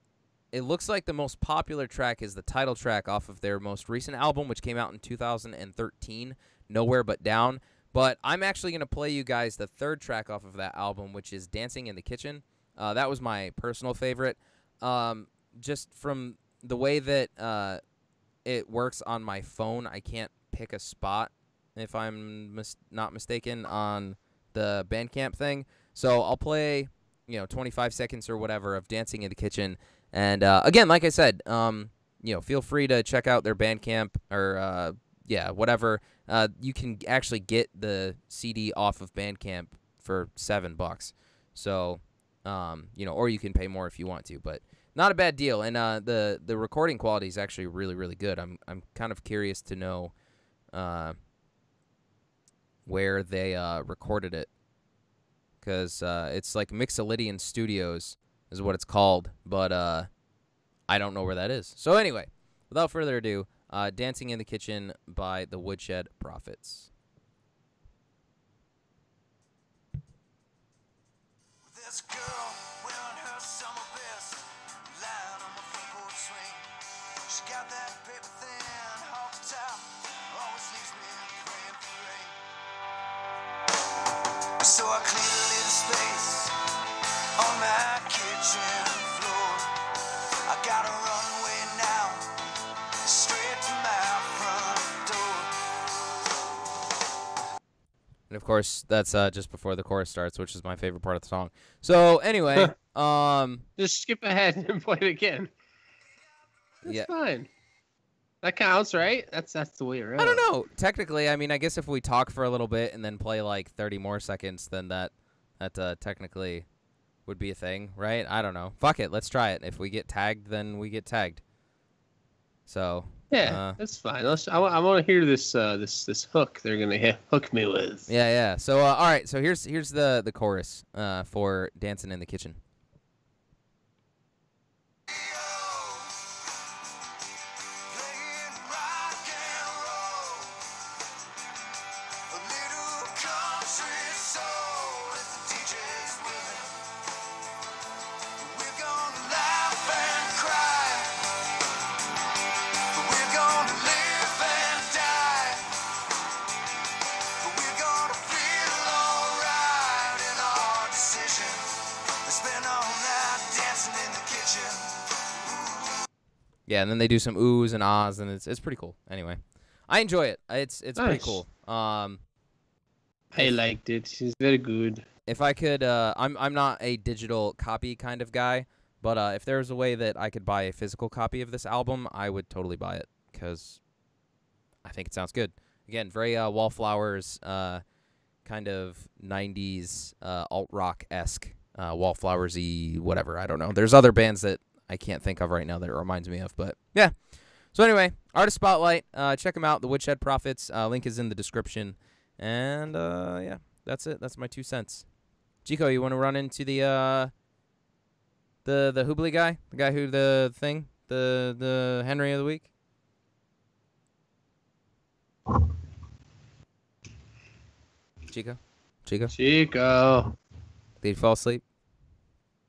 it looks like the most popular track is the title track off of their most recent album, which came out in 2013, Nowhere But Down. But I'm actually going to play you guys the third track off of that album, which is Dancing in the Kitchen. That was my personal favorite. Just from the way that it works on my phone, I can't pick a spot, if I'm not mistaken, on the Bandcamp thing. So I'll play, 25 seconds or whatever of Dancing in the Kitchen. And again, like I said, feel free to check out their Bandcamp or whatever. You can actually get the CD off of Bandcamp for $7. So. Or you can pay more if you want to, but not a bad deal. And the recording quality is actually really good. I'm kind of curious to know where they recorded it, because it's like Mixolydian Studios is what it's called, but I don't know where that is. So anyway, without further ado, Dancing in the Kitchen by the Woodshed Prophets. This girl wearing her summer best, lying on the front porch swing. She got that paper thin half top, always leaves me praying for rain. So I clean a little space on my kitchen floor. I got a runway now, straight to my front door. And of course, that's just before the chorus starts, which is my favorite part of the song. So anyway, just skip ahead and play it again. That's fine. That counts, right? That's the way around. I don't know. Technically, I mean, I guess if we talk for a little bit and then play like 30 more seconds, then that technically would be a thing, right? I don't know. Fuck it. Let's try it. If we get tagged, then we get tagged. So. Yeah, that's fine. I want to hear this hook they're gonna hook me with. Yeah. So all right. So here's the chorus for Dancing in the Kitchen. Yeah, and then they do some oohs and ahs, and it's pretty cool. Anyway, I enjoy it. It's nice. Pretty cool. I liked it. It's very good. If I could, I'm not a digital copy kind of guy, but if there was a way that I could buy a physical copy of this album, I would totally buy it because I think it sounds good. Again, very Wallflowers, kind of 90s alt-rock-esque, Wallflowers-y, whatever. I don't know. There's other bands that I can't think of right now that it reminds me of, but yeah. So anyway, Artist Spotlight. Check them out. The Woodshed Prophets. Link is in the description. And yeah, that's it. That's my 2 cents. Chico, you want to run into the Hoobly guy, the guy who the Henry of the week? Chico. Chico. Did he fall asleep?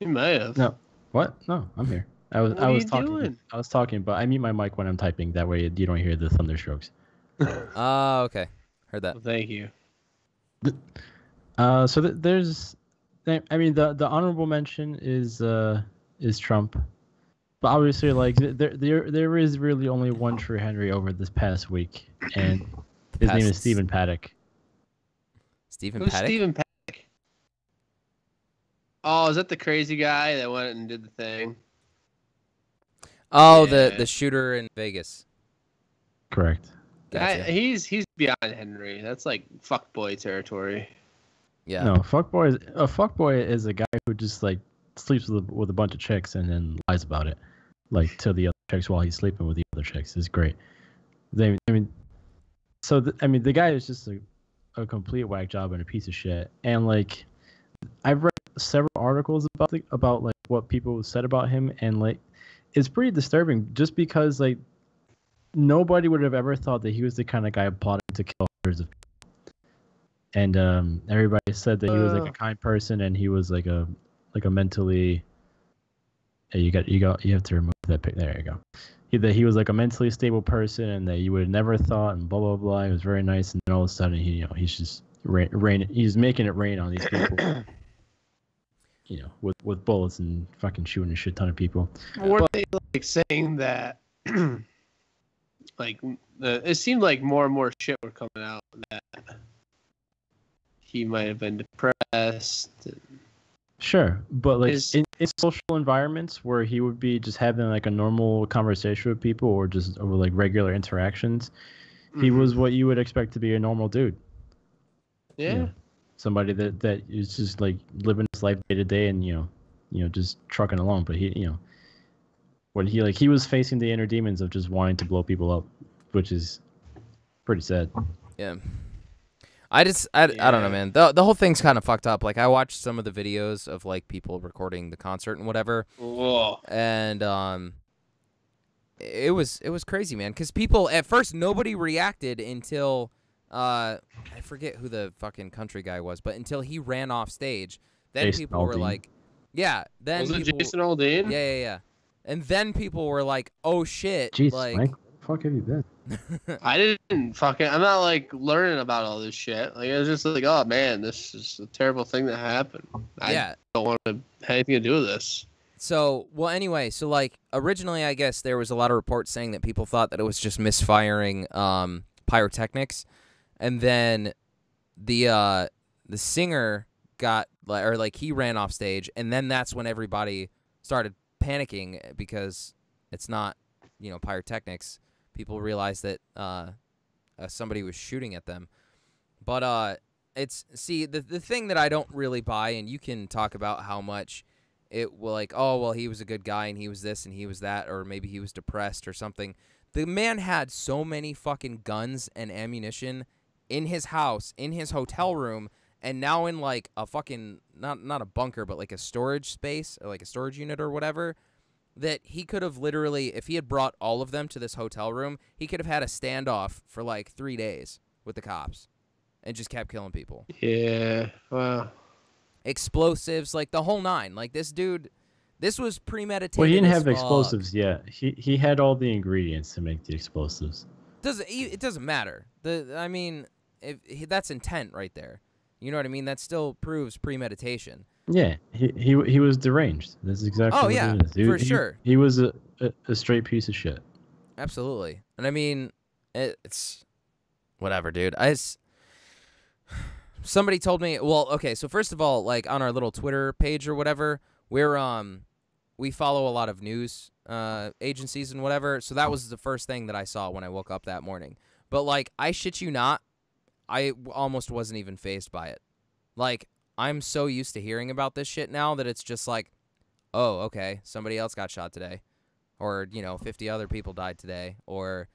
He may have. No. What? No, I'm here. I was talking. Doing? I was talking, but I mute my mic when I'm typing. That way you don't hear the thunderstrokes. Oh, okay. Heard that. Well, thank you. So there's, I mean, the honorable mention is Trump, but obviously, like there is really only one true Henry over this past week, and his name is Stephen Paddock. Stephen Who's Paddock? Stephen Paddock? Oh, is that the crazy guy that went and did the thing? Oh, Yeah. the shooter in Vegas. Correct. Gotcha. He's beyond Henry. That's like fuckboy territory. Yeah. No, fuckboy is a guy who just like sleeps with a bunch of chicks and then lies about it, like to the other chicks while he's sleeping with the other chicks. It's great. The guy is just a complete whack job and a piece of shit. And like, I've read several articles about like what people said about him, and like, it's pretty disturbing. Just because like, nobody would have ever thought that he was the kind of guy plotting to kill hundreds of people. And everybody said that he was like a kind person, and he was like a mentally. Hey, you have to remove that pic. There you go. That he was like a mentally stable person, and that you would have never thought, and blah blah blah. He was very nice, and then all of a sudden he's just he's making it rain on these people. With bullets and fucking shooting a shit ton of people. Were they like saying that? Like it seemed like more and more shit were coming out that he might have been depressed. Sure, but like in social environments where he would be just having like a normal conversation with people or just over like regular interactions, he was what you would expect to be a normal dude. Yeah. Somebody that is just like living his life day to day and just trucking along. But when he was facing the inner demons of just wanting to blow people up, which is pretty sad. Yeah. I don't know, man. The whole thing's kind of fucked up. Like, I watched some of the videos of like people recording the concert and whatever. Whoa. And it was crazy, man. Because people at first, nobody reacted until I forget who the fucking country guy was, but until he ran off stage, then Jason people were Aldean. like, yeah. Then Was it people, Jason Aldean? Yeah. And then people were like, oh shit. Jesus, like, Mike, where the fuck have you been? I didn't fucking. I'm not like learning about all this shit. Like it was just like, oh man, this is a terrible thing that happened. I don't want to have anything to do with this. So, well, anyway, so like originally, I guess there was a lot of reports saying that people thought that it was just misfiring pyrotechnics, and then the singer got he ran off stage, and then that's when everybody started panicking because it's not pyrotechnics. People realized that somebody was shooting at them. But the thing that I don't really buy, and you can talk about how much it will like, oh, well, he was a good guy and he was this and he was that, or maybe he was depressed or something. The man had so many fucking guns and ammunition in his house, in his hotel room, and now in like a fucking, not a bunker, but like a storage space or like a storage unit or whatever. That he could have literally, if he had brought all of them to this hotel room, he could have had a standoff for like 3 days with the cops and just kept killing people. Yeah, wow. Explosives, like the whole nine. Like this dude, this was premeditated. Well, he didn't have explosives yet. He had all the ingredients to make the explosives. It doesn't matter. That's intent right there. You know what I mean? That still proves premeditation. Yeah, he was deranged. That's exactly what it is. For sure. He was a straight piece of shit. Absolutely. And I mean, it's whatever, dude. Somebody told me, well, okay, so first of all, like on our little Twitter page or whatever, we follow a lot of news agencies and whatever. So that was the first thing that I saw when I woke up that morning. But like, I shit you not, I almost wasn't even fazed by it. Like, I'm so used to hearing about this shit now that it's just like, oh, okay, somebody else got shot today. Or, 50 other people died today. Or,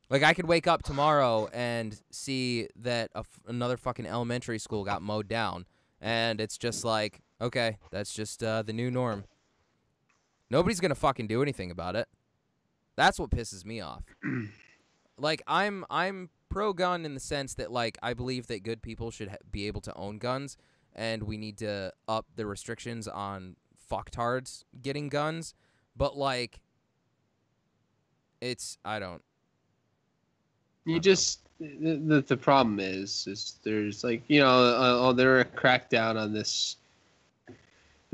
like I could wake up tomorrow and see that another fucking elementary school got mowed down. And it's just like, okay, that's just the new norm. Nobody's going to fucking do anything about it. That's what pisses me off. Like, I'm pro-gun in the sense that, like, I believe that good people should be able to own guns, and we need to up the restrictions on fucktards getting guns. But, like, I don't. The problem is there's, like, they're a crackdown on this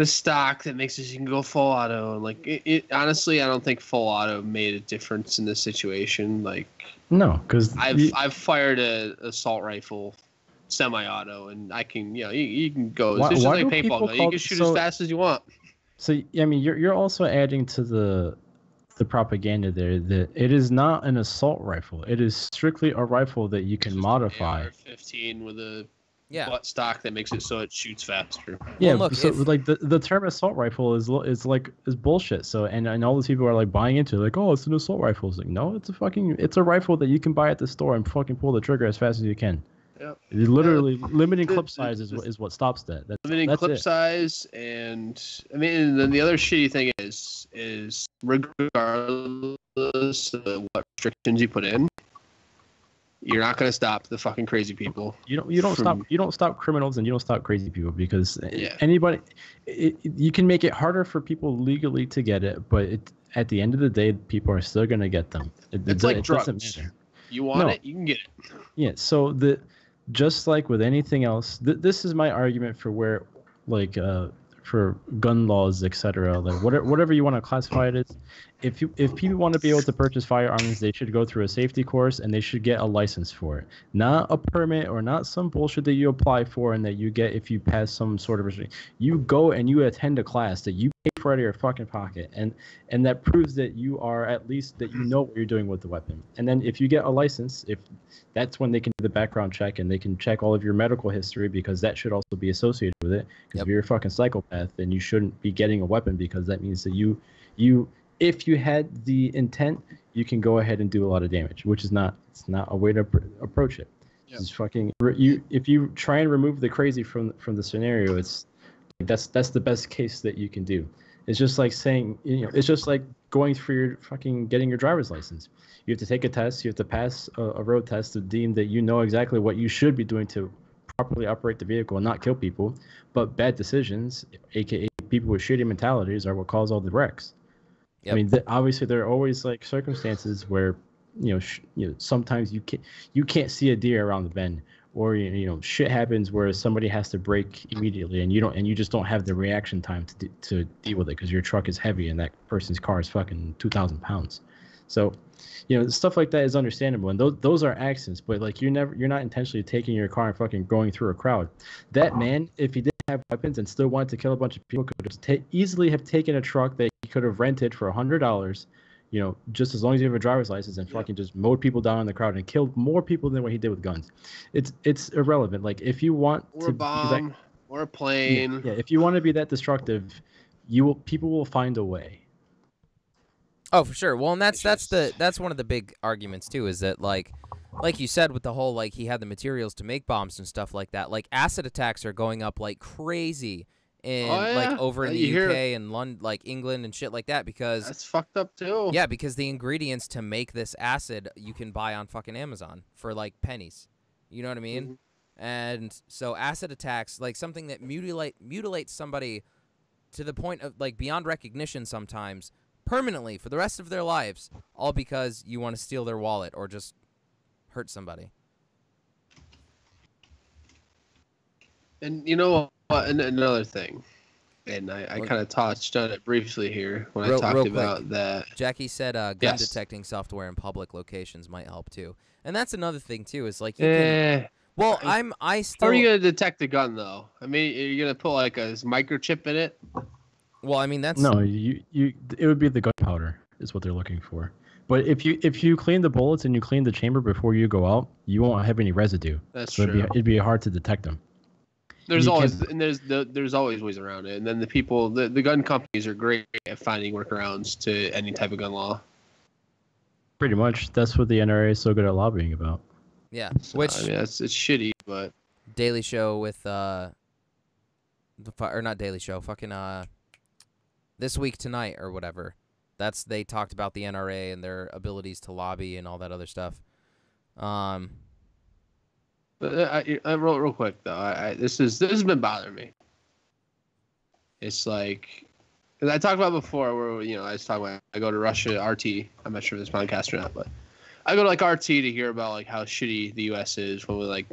stock that makes it you can go full auto, and like it honestly, I don't think full auto made a difference in this situation. Like, no, because I've fired a assault rifle semi-auto, and I can you can go. It's just like paintball. You can shoot as fast as you want. So I mean, you're also adding to the propaganda there that it is not an assault rifle. It is strictly a rifle that you can modify. AR-15 with a butt stock that makes it so it shoots faster. Yeah, well, look, so like the term assault rifle is bullshit. So and all these people are like buying into it, like, oh, it's an assault rifle. It's like, no, it's a rifle that you can buy at the store and fucking pull the trigger as fast as you can. Yep. Literally, limiting clip size is what stops that. Limiting clip size, and I mean, and then the other shitty thing is regardless of what restrictions you put in, you're not going to stop the fucking crazy people. You don't stop criminals, and you don't stop crazy people, because anybody, you can make it harder for people legally to get it, but at the end of the day, people are still going to get them. It's like drugs. You want it, you can get it. Yeah. So just like with anything else, this is my argument for where, like, for gun laws, etc. Like whatever you want to classify it as. If people want to be able to purchase firearms, they should go through a safety course and they should get a license for it, not a permit or not some bullshit that you apply for and that you get if you pass some sort of restriction. You go and you attend a class that you pay for out of your fucking pocket, and that proves that you are, at least that you know what you're doing with the weapon. And then if you get a license, if that's when they can do the background check and they can check all of your medical history, because that should also be associated with it. Because if you're a fucking psychopath, then you shouldn't be getting a weapon, because that means that you if you had the intent, you can go ahead and do a lot of damage, which is not a way to approach it. Yep. It's fucking if you try and remove the crazy from the scenario, it's that's the best case that you can do. It's just like saying, it's just like going for your fucking getting your driver's license. You have to take a test, you have to pass a road test to deem that you know exactly what you should be doing to properly operate the vehicle and not kill people. But bad decisions, aka people with shitty mentalities, are what cause all the wrecks. Yep. I mean, obviously there are always like circumstances where, sometimes you can't see a deer around the bend, or shit happens where somebody has to brake immediately, and you just don't have the reaction time to deal with it because your truck is heavy and that person's car is fucking 2,000 pounds. So, stuff like that is understandable, and those are accidents. But like you're not intentionally taking your car and fucking going through a crowd. That man, if he didn't have weapons and still wanted to kill a bunch of people, could have easily have taken a truck that he could have rented for $100, just as long as you have a driver's license, and fucking just mowed people down in the crowd and killed more people than what he did with guns. It's irrelevant. Like, if you want or a bomb or a plane, if you want to be that destructive, people will find a way. Oh, for sure. Well, and that's one of the big arguments too, is that like you said, with the whole, like, he had the materials to make bombs and stuff like that. Like, acid attacks are going up like crazy in like over in the UK and London, like England and shit like that, because that's fucked up too. Yeah, because the ingredients to make this acid you can buy on fucking Amazon for like pennies. You know what I mean? Mm-hmm. And so acid attacks, like something that mutilates somebody to the point of like beyond recognition sometimes, permanently for the rest of their lives, all because you want to steal their wallet or just hurt somebody. And you know what? And another thing, and I kind of touched on it briefly here when I talked about that. Jackie said gun detecting software in public locations might help too, and that's another thing too. Is like you can. Well, I still. How are you gonna detect a gun though? I mean, are you gonna put like a microchip in it? Well, I mean that's. No, it would be the gunpowder is what they're looking for. But if you clean the bullets and you clean the chamber before you go out, you won't have any residue. That's true. So it'd be hard to detect them. There's always ways around it, and then the gun companies are great at finding workarounds to any type of gun law. Pretty much, that's what the NRA is so good at lobbying about. Yeah, so, I mean, it's shitty, but Daily Show with or not Daily Show, fucking This Week Tonight or whatever. They talked about the NRA and their abilities to lobby and all that other stuff. But real quick though, this has been bothering me. It's like, as I talked about before, where I was talking about I go to Russia RT. I'm not sure if this podcast or not, but I go to like RT to hear about like how shitty the U.S. is when we like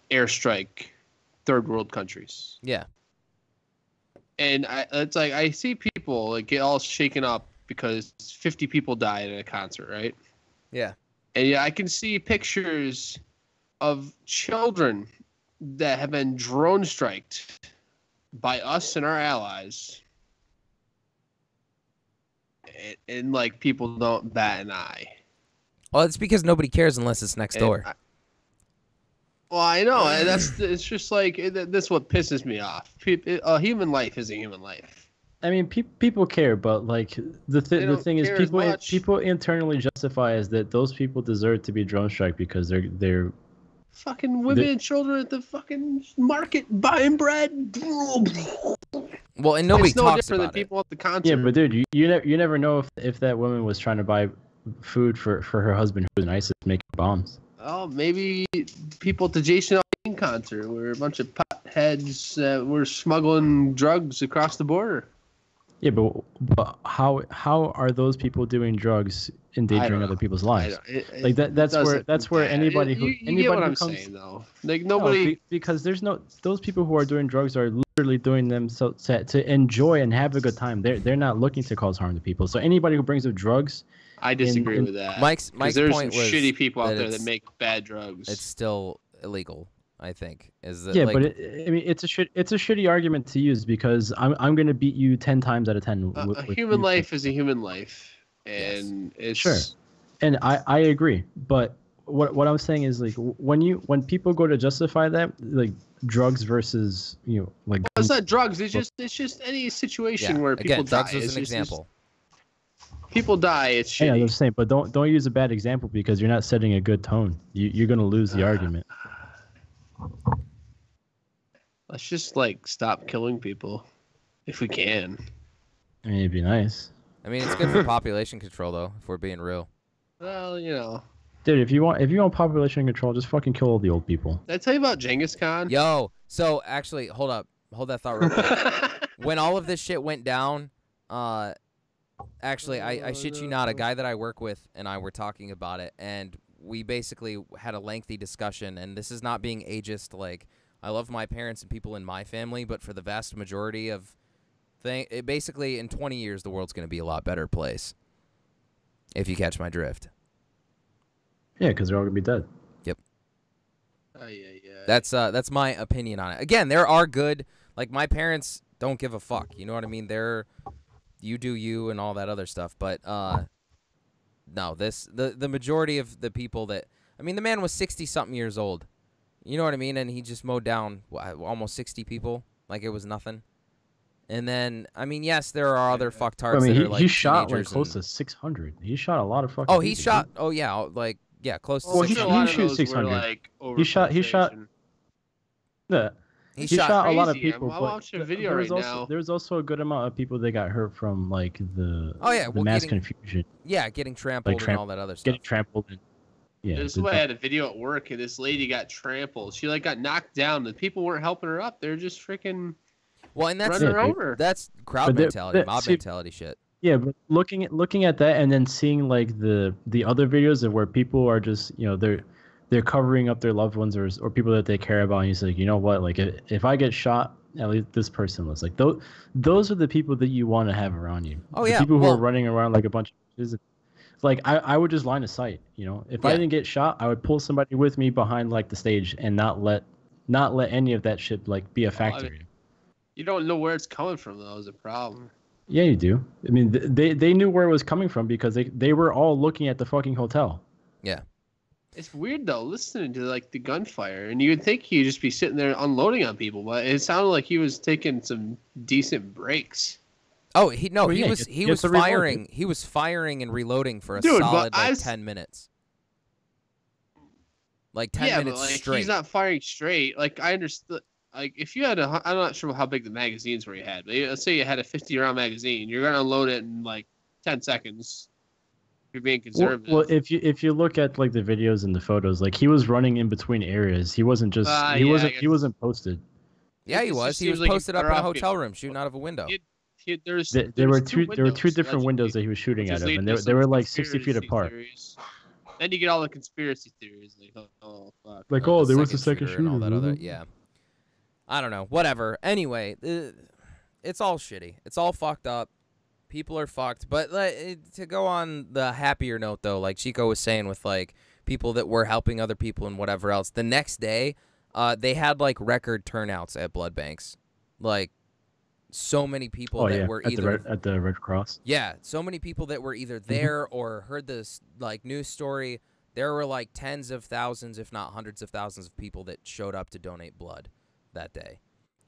airstrike third world countries. Yeah. And it's like I see people like get all shaken up because 50 people died at a concert, right? Yeah. And yeah, I can see pictures of children that have been drone striked by us and our allies, and like people don't bat an eye. Well, it's because nobody cares unless it's next door. Well, I know, and it's just like that's what pisses me off. A human life is a human life. I mean, people care, but like the thing is, people internally justify as that those people deserve to be drone strike because they're fucking women and children at the fucking market buying bread. Well, and nobody it's no talks different about than people it. at the concert. Yeah, but dude, you never know if that woman was trying to buy food for her husband who was in ISIS making bombs. Oh, maybe people at the Jason Aldean concert were a bunch of potheads that were smuggling drugs across the border. Yeah, but how are those people doing drugs endangering other people's lives? Like that's where anybody who you get what I'm saying though. Like nobody because those people who are doing drugs are literally doing them so to enjoy and have a good time. They're not looking to cause harm to people. So anybody who brings up drugs, I disagree with that. Mike's there's point was shitty people out there that make bad drugs. It's still illegal, I think. Yeah, like, but I mean, it's a shitty argument to use because I'm gonna beat you 10 times out of 10. A human life is a human life, and it's sure. And I agree, but what I'm saying is like when people go to justify that, like drugs versus like. Well, it's not drugs. It's just any situation where people die. Drugs is an example. People die. It's shitty. Yeah, I'm saying, but don't use a bad example because you're not setting a good tone. You're gonna lose the argument. Let's just like stop killing people, if we can. I mean, it'd be nice. I mean, it's good for population control, though, if we're being real. Well, dude, if you want population control, just fucking kill all the old people. Did I tell you about Genghis Khan? Yo, so actually, hold that thought real quick. When all of this shit went down, actually, I shit you not, a guy that I work with and I were talking about it, and we basically had a lengthy discussion, and this is not being ageist, like, I love my parents and people in my family, but for the vast majority of basically in 20 years, the world's going to be a lot better place, if you catch my drift. Yeah, because they're all going to be dead. Yep. That's my opinion on it. Again, there are good, like, my parents don't give a fuck, you know what I mean? You do you and all that other stuff, but no, the majority of the people that, I mean, the man was 60-something years old. You know what I mean? And he just mowed down almost 60 people like it was nothing. And then, I mean, yes, there are other fucktards that are like he shot like close to 600. He shot a lot of fucking. Oh, he shot. Oh yeah, like close to. Well, 600. he shot 600. Like he shot. Yeah. He shot a lot of people. I'm watching a video right now. There's also a good amount of people that got hurt from like the mass confusion. Yeah, getting trampled and all that other stuff. Getting trampled. Yeah. This is why I had a video at work, and this lady got trampled. She like got knocked down. The people weren't helping her up. They're just freaking. Well, and that's running her over. That's crowd mentality, mob mentality shit. Yeah, but looking at that and then seeing like the other videos of where people are just they're they're covering up their loved ones or people that they care about. And he's like, you know what? Like if I get shot, at least this person was like, those are the people that you want to have around you. Oh, the yeah. people who are running around like a bunch of like I would just line of sight, you know. If I didn't get shot, I would pull somebody with me behind like the stage and not let any of that shit like be a factor. I mean, you don't know where it's coming from though, is a problem. Yeah, you do. I mean, they knew where it was coming from because they were all looking at the fucking hotel. Yeah. It's weird though, listening to like the gunfire, and you would think he'd just be sitting there unloading on people, but it sounded like he was taking some decent breaks. Oh, he was firing. He was firing and reloading for a solid 10 minutes. Like 10 minutes straight. He's not firing straight. Like I understood. Like if you had I'm not sure how big the magazines were you had, but let's say you had a 50-round magazine, you're gonna unload it in like 10 seconds. You're being conservative. Well, if you look at like the videos and the photos, like he was running in between areas. He wasn't just he wasn't posted. Yeah, he was. He was posted up in a hotel room, shooting out of a window. There were two different windows that he was shooting out of, and they were like 60 feet apart. Theories. Then you get all the conspiracy theories, like oh fuck, like there was a second shooter and all that other. Yeah, I don't know. Whatever. Anyway, it's all shitty. It's all fucked up. People are fucked. But to go on the happier note, though, like Chico was saying with, like, people that were helping other people and whatever else, the next day, they had, like, record turnouts at blood banks. Like, so many people were either... at the Red Cross? Yeah, so many people that were either there or heard this, like, news story. There were, like, tens of thousands, if not hundreds of thousands of people that showed up to donate blood that day.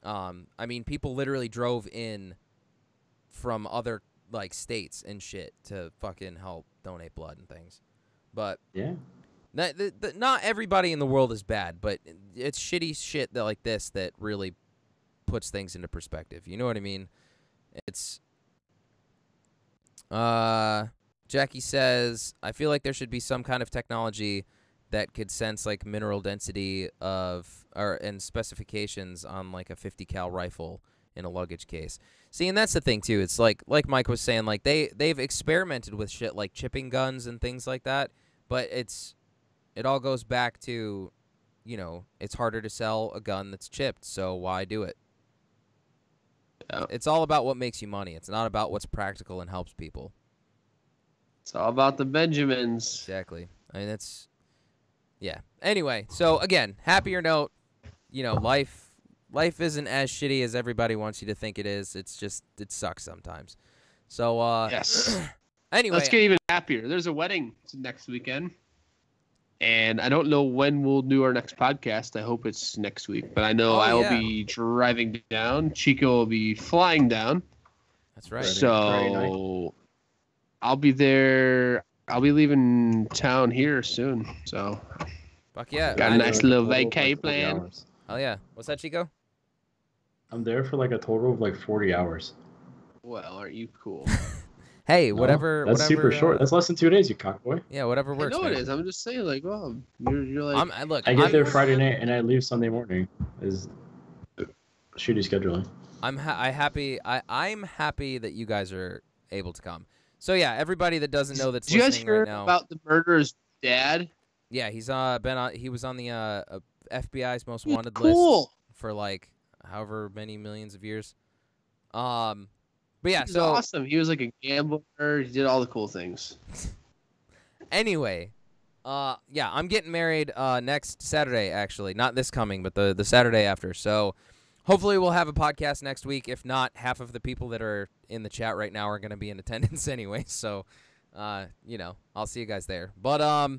I mean, people literally drove in from other like states and shit to fucking help donate blood and things. But yeah, not everybody in the world is bad, but it's shitty shit that like this that really puts things into perspective. You know what I mean? It's Jackie says, I feel like there should be some kind of technology that could sense like mineral density and specifications on like a 50 cal rifle in a luggage case. See, and that's the thing too. It's like Mike was saying, like they've experimented with shit like chipping guns and things like that, but it all goes back to, you know, it's harder to sell a gun that's chipped, so why do it? Yeah. It's all about what makes you money. It's not about what's practical and helps people. It's all about the Benjamins. Exactly. I mean, yeah. Anyway, so again, happier note, you know, life isn't as shitty as everybody wants you to think it is. It's just, it sucks sometimes. So, yes. Anyway. Let's get even happier. There's a wedding next weekend. And I don't know when we'll do our next podcast. I hope it's next week. But I know I'll be driving down. Chico will be flying down. That's right. So I'll be there. I'll be leaving town here soon. So fuck yeah. Got a nice little vacay plan. Oh yeah. What's that, Chico? I'm there for like a total of like 40 hours. Well, aren't you cool? Hey, whatever. That's super short. That's less than 2 days, you cockboy. Yeah, whatever works. I know it is. I'm just saying, like, well, you're like. I get there Friday night and I leave Sunday morning. Is shitty scheduling. I'm happy that you guys are able to come. So yeah, everybody that doesn't know that's listening right now. Did you guys hear about the murderer's dad? Yeah, he was on the FBI's most wanted list for like however many millions of years. But yeah, so awesome. He was like a gambler. He did all the cool things. Anyway, yeah, I'm getting married next Saturday, actually. Not this coming, but the Saturday after. So hopefully we'll have a podcast next week. If not, half of the people that are in the chat right now are going to be in attendance anyway. So, you know, I'll see you guys there. But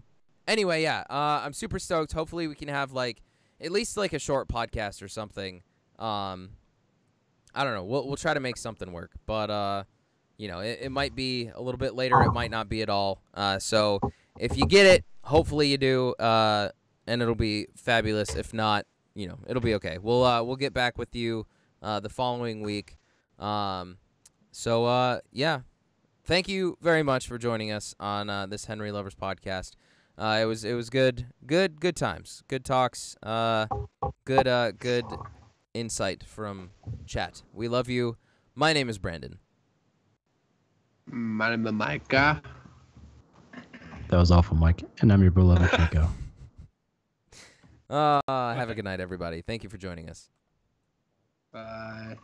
anyway, yeah, I'm super stoked. Hopefully we can have like at least like a short podcast or something. I don't know. We'll try to make something work, but you know, it might be a little bit later. It might not be at all. So if you get it, hopefully you do, and it'll be fabulous. If not, you know, it'll be okay. We'll get back with you the following week. So yeah, thank you very much for joining us on this Henry Lovers podcast. It was good times, good talks, good insight from chat. We love you. My name is Brandon. My name is Micah. That was awful, Mike. And I'm your beloved Chico. Have a good night, everybody. Thank you for joining us. Bye.